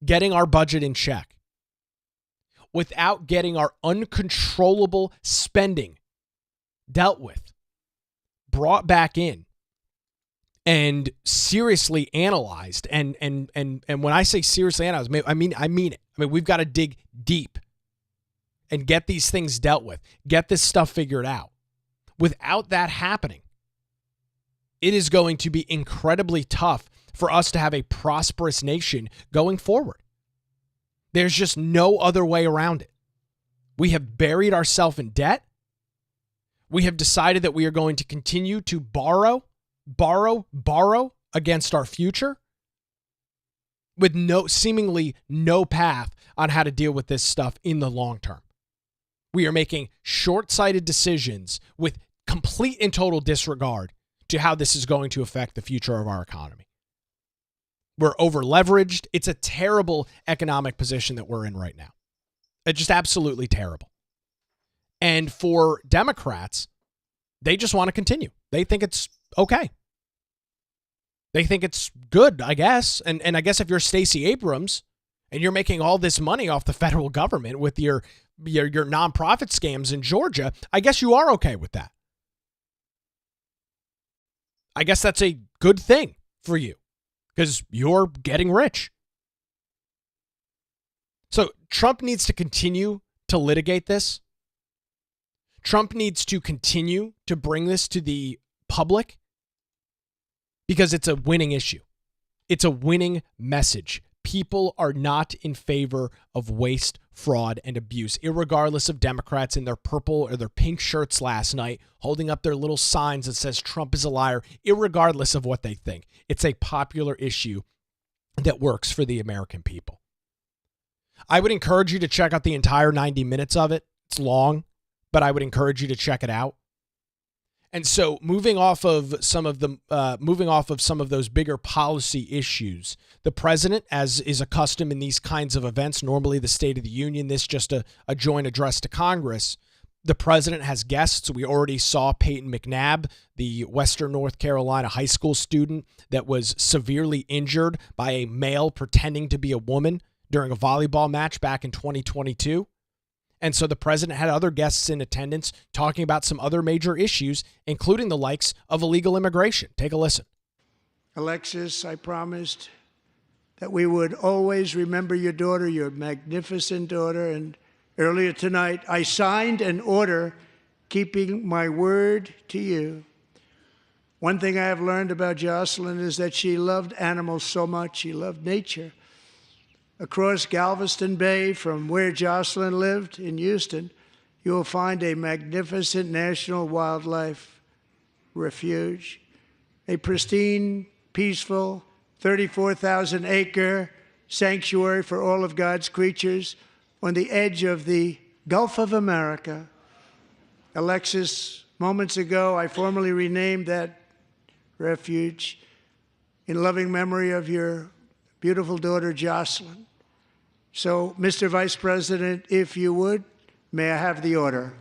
getting our budget in check, without getting our uncontrollable spending dealt with, brought back in, and seriously analyzed, and when I say seriously analyzed, I mean it. I mean, we've got to dig deep and get these things dealt with, get this stuff figured out. Without that happening, it is going to be incredibly tough for us to have a prosperous nation going forward. There's just no other way around it. We have buried ourselves in debt. We have decided that we are going to continue to borrow against our future with seemingly no path on how to deal with this stuff in the long term. We are making short-sighted decisions with complete and total disregard to how this is going to affect the future of our economy. We're over-leveraged. It's a terrible economic position that we're in right now. It's just absolutely terrible. And for Democrats, they just want to continue. They think it's okay. They think it's good, I guess. And I guess if you're Stacey Abrams and you're making all this money off the federal government with your nonprofit scams in Georgia, I guess you are okay with that. I guess that's a good thing for you because you're getting rich. So Trump needs to continue to litigate this. Trump needs to continue to bring this to the public because it's a winning issue. It's a winning message. People are not in favor of waste, fraud, and abuse, irregardless of Democrats in their purple or their pink shirts last night holding up their little signs that says Trump is a liar, irregardless of what they think. It's a popular issue that works for the American people. I would encourage you to check out the entire 90 minutes of it. It's long, but I would encourage you to check it out. And so moving off of some of those bigger policy issues, the president, as is accustomed in these kinds of events, normally the State of the Union, this just a joint address to Congress, the president has guests. We already saw Peyton McNabb, the Western North Carolina high school student that was severely injured by a male pretending to be a woman during a volleyball match back in 2022. And so the president had other guests in attendance talking about some other major issues, including the likes of illegal immigration. Take a listen. Alexis, I promised that we would always remember your daughter, your magnificent daughter. And earlier tonight, I signed an order keeping my word to you. One thing I have learned about Jocelyn is that she loved animals so much. She loved nature. Across Galveston Bay, from where Jocelyn lived in Houston, you will find a magnificent national wildlife refuge, a pristine, peaceful, 34,000-acre sanctuary for all of God's creatures on the edge of the Gulf of America. Alexis, moments ago, I formally renamed that refuge in loving memory of your beautiful daughter, Jocelyn. So, Mr. Vice President, if you would, may I have the order?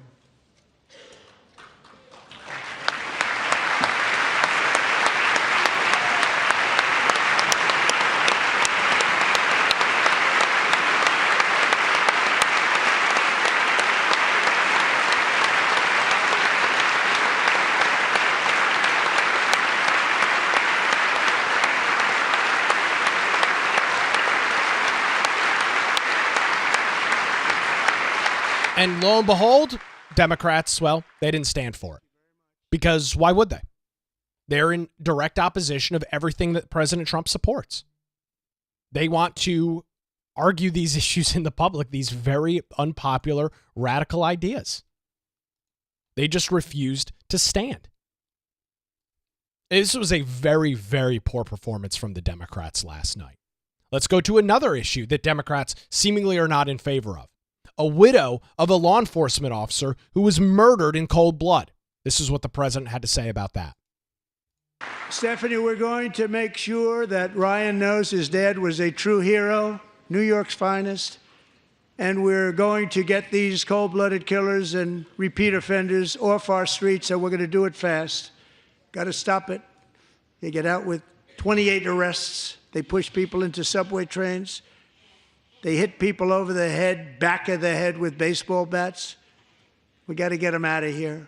And lo and behold, Democrats, well, they didn't stand for it. Because why would they? They're in direct opposition of everything that President Trump supports. They want to argue these issues in the public, these very unpopular, radical ideas. They just refused to stand. This was a very, very poor performance from the Democrats last night. Let's go to another issue that Democrats seemingly are not in favor of. A widow of a law enforcement officer who was murdered in cold blood. This is what the president had to say about that. Stephanie, we're going to make sure that Ryan knows his dad was a true hero, New York's finest, and we're going to get these cold-blooded killers and repeat offenders off our streets, and we're going to do it fast. Got to stop it. They get out with 28 arrests. They push people into subway trains. They hit people over the head, back of the head with baseball bats. We got to get them out of here.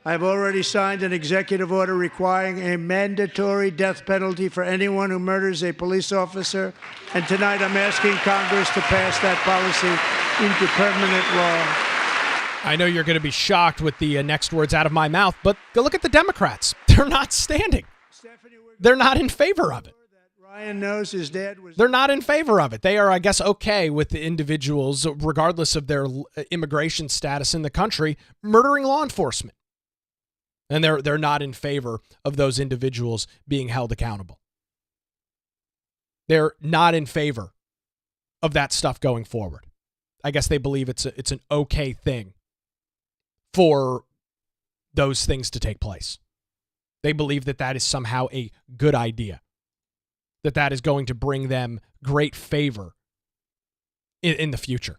I've already signed an executive order requiring a mandatory death penalty for anyone who murders a police officer. And tonight I'm asking Congress to pass that policy into permanent law. I know you're going to be shocked with the next words out of my mouth, but go look at the Democrats. They're not standing. They're not in favor of it. Ryan knows his dad was... They're not in favor of it. They are, I guess, okay with the individuals, regardless of their immigration status in the country, murdering law enforcement. And they're not in favor of those individuals being held accountable. They're not in favor of that stuff going forward. I guess they believe it's an okay thing for those things to take place. They believe that that is somehow a good idea, that is going to bring them great favor in the future.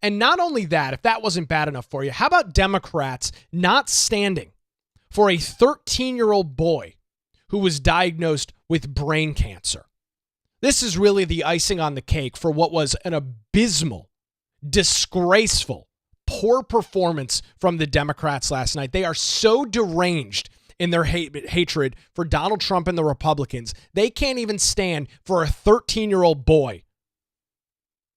And not only that, if that wasn't bad enough for you, how about Democrats not standing for a 13-year-old boy who was diagnosed with brain cancer? This is really the icing on the cake for what was an abysmal, disgraceful, poor performance from the Democrats last night. They are so deranged in their hatred for Donald Trump and the Republicans. They can't even stand for a 13-year-old boy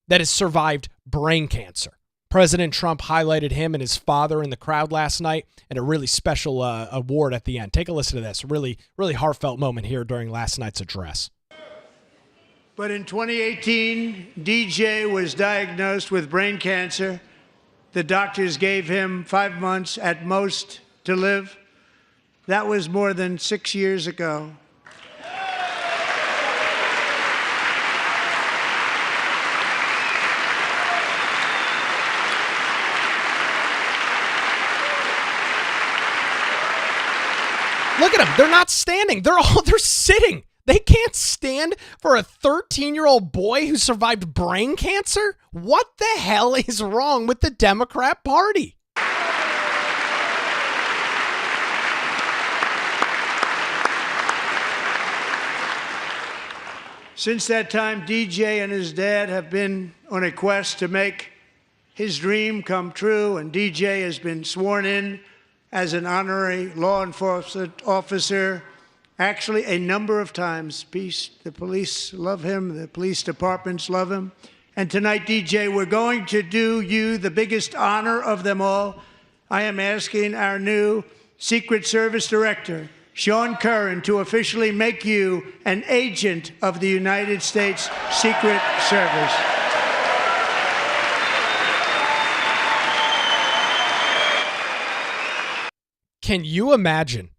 that has survived brain cancer. President Trump highlighted him and his father in the crowd last night and a really special award at the end. Take a listen to this. Really, really heartfelt moment here during last night's address. But in 2018, DJ was diagnosed with brain cancer. The doctors gave him 5 months at most to live. That was more than 6 years ago. Look at them. They're not standing. They're sitting. They can't stand for a 13-year-old boy who survived brain cancer? What the hell is wrong with the Democrat Party? Since that time, DJ and his dad have been on a quest to make his dream come true, and DJ has been sworn in as an honorary law enforcement officer, actually a number of times. The police love him, the police departments love him. And tonight, DJ, we're going to do you the biggest honor of them all. I am asking our new Secret Service Director, Sean Curran, to officially make you an agent of the United States Secret Service. Can you imagine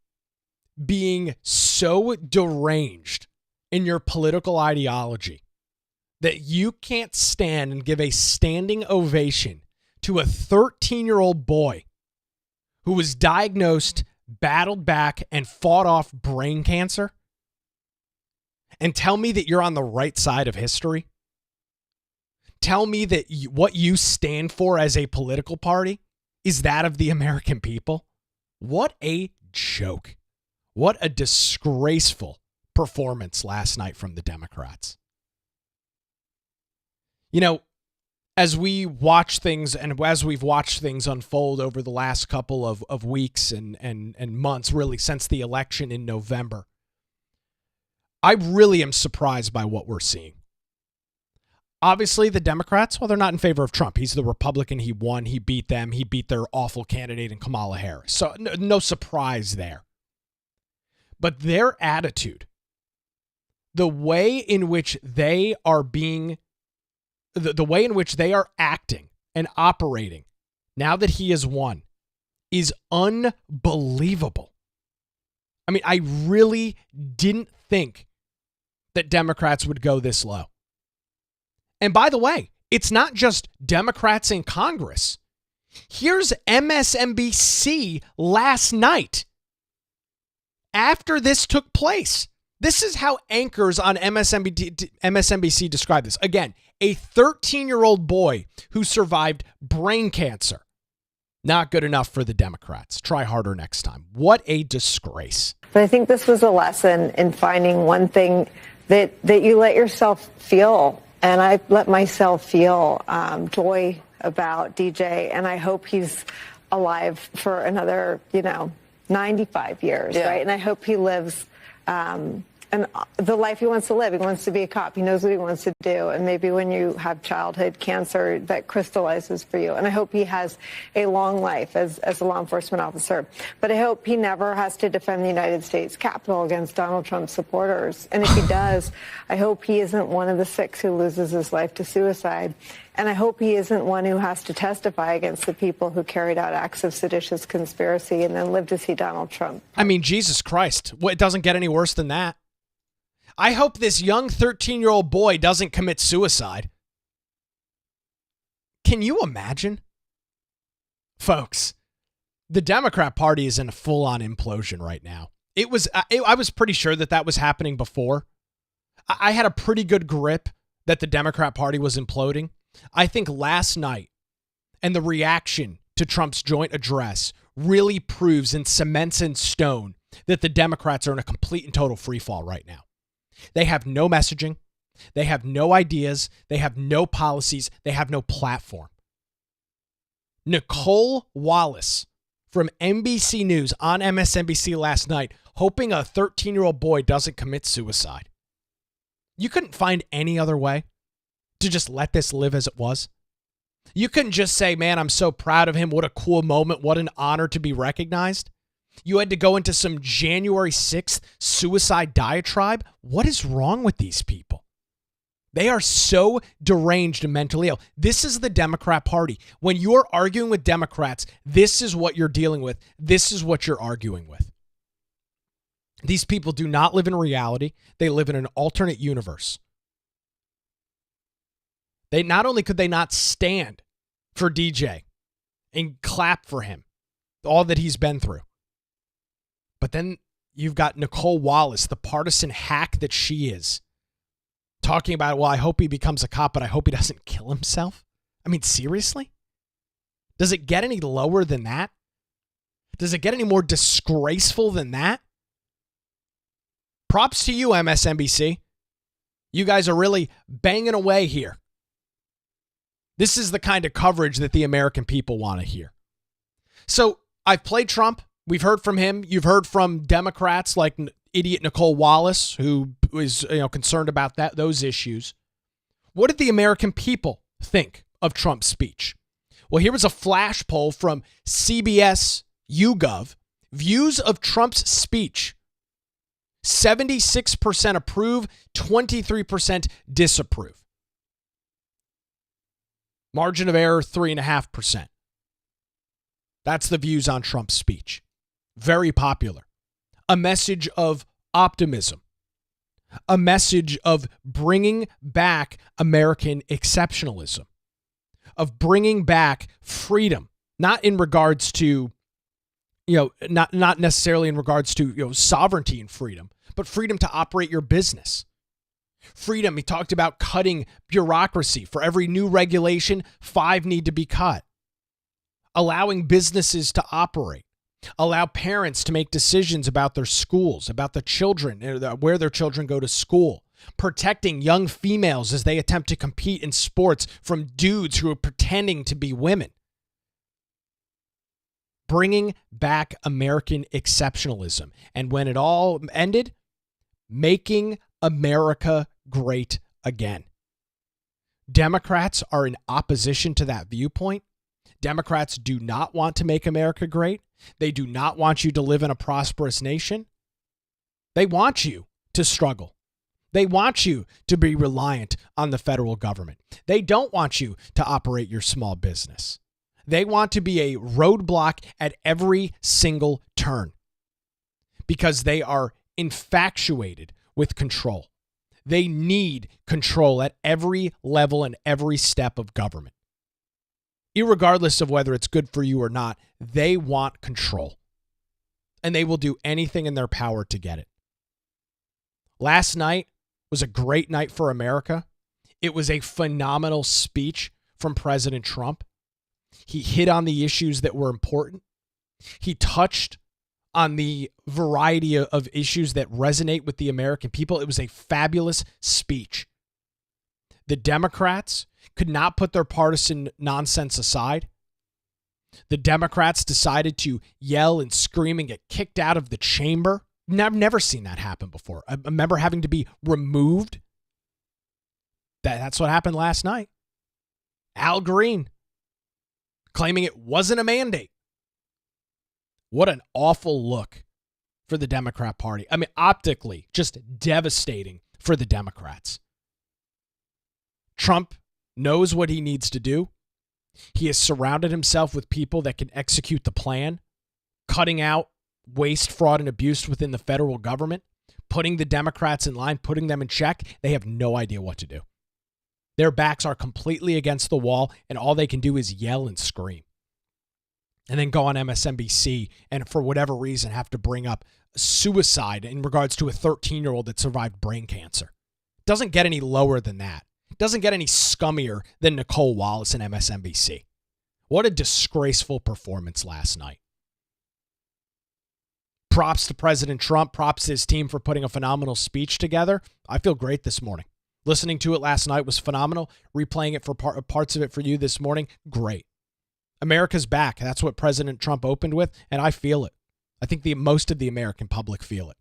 being so deranged in your political ideology that you can't stand and give a standing ovation to a 13-year-old boy who was diagnosed, battled back, and fought off brain cancer? And tell me that you're on the right side of history? Tell me that what you stand for as a political party is that of the American people? What a joke. What a disgraceful performance last night from the Democrats. You know, as we watch things and as we've watched things unfold over the last couple of weeks and months, really since the election in November, I really am surprised by what we're seeing. Obviously, the Democrats, well, they're not in favor of Trump. He's the Republican. He won. He beat them. He beat their awful candidate in Kamala Harris. So no surprise there. But their attitude, the way in which they are being, the way in which they are acting and operating now that he has won is unbelievable. I mean, I really didn't think that Democrats would go this low. And by the way, it's not just Democrats in Congress. Here's MSNBC last night after this took place. This is how anchors on MSNBC describe this. Again, a 13-year-old boy who survived brain cancer. Not good enough for the Democrats. Try harder next time. What a disgrace. But I think this was a lesson in finding one thing that you let yourself feel. And I let myself feel joy about DJ. And I hope he's alive for another, 95 years, right? And I hope he lives and the life he wants to live. He wants to be a cop. He knows what he wants to do. And maybe when you have childhood cancer, that crystallizes for you. And I hope he has a long life as a law enforcement officer. But I hope he never has to defend the United States Capitol against Donald Trump supporters. And if he does, I hope he isn't one of the 6 who loses his life to suicide. And I hope he isn't one who has to testify against the people who carried out acts of seditious conspiracy and then live to see Donald Trump. I mean, Jesus Christ. It doesn't get any worse than that. I hope this young 13-year-old boy doesn't commit suicide. Can you imagine? Folks, the Democrat Party is in a full-on implosion right now. I was pretty sure that was happening before. I had a pretty good grip that the Democrat Party was imploding. I think last night and the reaction to Trump's joint address really proves and cements in stone that the Democrats are in a complete and total freefall right now. They have no messaging. They have no ideas. They have no policies. They have no platform. Nicole Wallace from NBC News on MSNBC last night, hoping a 13-year-old boy doesn't commit suicide. You couldn't find any other way to just let this live as it was. You couldn't just say, man, I'm so proud of him. What a cool moment. What an honor to be recognized. You had to go into some January 6th suicide diatribe. What is wrong with these people? They are so deranged and mentally ill. This is the Democrat Party. When you're arguing with Democrats, this is what you're dealing with. This is what you're arguing with. These people do not live in reality. They live in an alternate universe. Not only could they not stand for DJ and clap for him, all that he's been through, but then you've got Nicole Wallace, the partisan hack that she is, talking about, well, I hope he becomes a cop, but I hope he doesn't kill himself. I mean, seriously? Does it get any lower than that? Does it get any more disgraceful than that? Props to you, MSNBC. You guys are really banging away here. This is the kind of coverage that the American people want to hear. So I've played Trump. We've heard from him. You've heard from Democrats like idiot Nicole Wallace, who is concerned about those issues. What did the American people think of Trump's speech? Well, here was a flash poll from CBS YouGov. Views of Trump's speech. 76% approve, 23% disapprove. Margin of error, 3.5%. That's the views on Trump's speech. Very popular. A message of optimism. A message of bringing back American exceptionalism. Of bringing back freedom. Not in regards to, not necessarily in regards to, sovereignty and freedom, but freedom to operate your business. Freedom, he talked about cutting bureaucracy. For every new regulation, 5 need to be cut. Allowing businesses to operate. Allow parents to make decisions about their schools, about the children, where their children go to school. Protecting young females as they attempt to compete in sports from dudes who are pretending to be women. Bringing back American exceptionalism. And when it all ended, making America great again. Democrats are in opposition to that viewpoint. Democrats do not want to make America great. They do not want you to live in a prosperous nation. They want you to struggle. They want you to be reliant on the federal government. They don't want you to operate your small business. They want to be a roadblock at every single turn because they are infatuated with control. They need control at every level and every step of government. Irregardless of whether it's good for you or not, they want control. And they will do anything in their power to get it. Last night was a great night for America. It was a phenomenal speech from President Trump. He hit on the issues that were important. He touched on the variety of issues that resonate with the American people. It was a fabulous speech. The Democrats could not put their partisan nonsense aside. The Democrats decided to yell and scream and get kicked out of the chamber. I've never seen that happen before. I remember having to be removed. That's what happened last night. Al Green claiming it wasn't a mandate. What an awful look for the Democrat Party. I mean, optically, just devastating for the Democrats. Trump knows what he needs to do. He has surrounded himself with people that can execute the plan, cutting out waste, fraud, and abuse within the federal government, putting the Democrats in line, putting them in check. They have no idea what to do. Their backs are completely against the wall, and all they can do is yell and scream. And then go on MSNBC and for whatever reason have to bring up suicide in regards to a 13-year-old that survived brain cancer. Doesn't get any lower than that. Doesn't get any scummier than Nicole Wallace and MSNBC. What a disgraceful performance last night. Props to President Trump. Props to his team for putting a phenomenal speech together. I feel great this morning. Listening to it last night was phenomenal. Replaying it for parts of it for you this morning, great. America's back. That's what President Trump opened with, and I feel it. I think most of the American public feel it.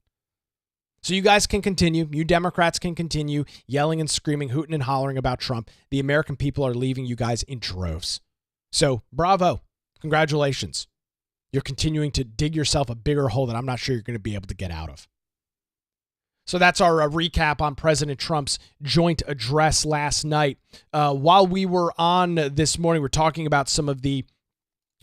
So you guys can continue. You Democrats can continue yelling and screaming, hooting and hollering about Trump. The American people are leaving you guys in droves. So bravo. Congratulations. You're continuing to dig yourself a bigger hole that I'm not sure you're going to be able to get out of. So that's our recap on President Trump's joint address last night. While we were on this morning, we're talking about some of the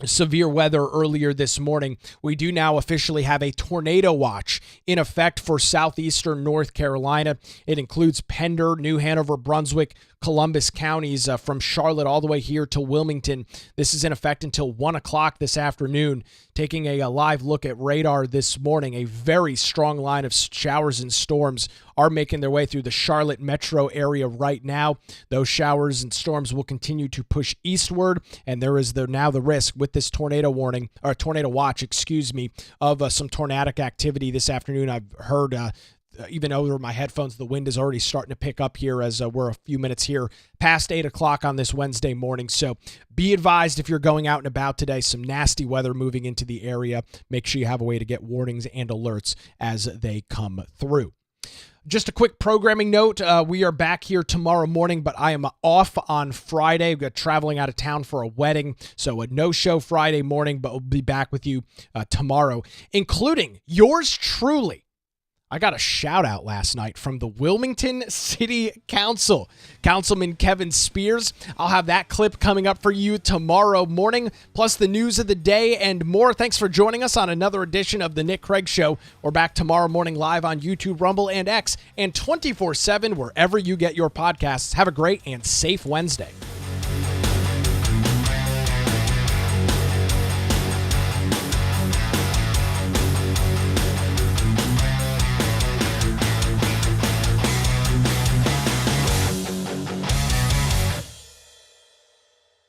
severe weather earlier this morning. We do now officially have a tornado watch in effect for southeastern North Carolina. It includes Pender, New Hanover, Brunswick, Columbus counties from Charlotte all the way here to Wilmington. This is in effect until 1 o'clock this afternoon. Taking a live look at radar this morning, a very strong line of showers and storms are making their way through the Charlotte metro area right now. Those showers and storms will continue to push eastward, and there is now the risk with this tornado warning, or tornado watch, of some tornadic activity this afternoon. I've heard even over my headphones, the wind is already starting to pick up here as we're a few minutes here past 8 o'clock on this Wednesday morning. So be advised if you're going out and about today, some nasty weather moving into the area. Make sure you have a way to get warnings and alerts as they come through. Just a quick programming note. We are back here tomorrow morning, but I am off on Friday. We've got traveling out of town for a wedding, so a no-show Friday morning, but we'll be back with you tomorrow, including yours truly. I got a shout out last night from the Wilmington City Council, Councilman Kevin Spears. I'll have that clip coming up for you tomorrow morning, plus the news of the day and more. Thanks for joining us on another edition of The Nick Craig Show. We're back tomorrow morning live on YouTube, Rumble, and X, and 24/7 wherever you get your podcasts. Have a great and safe Wednesday.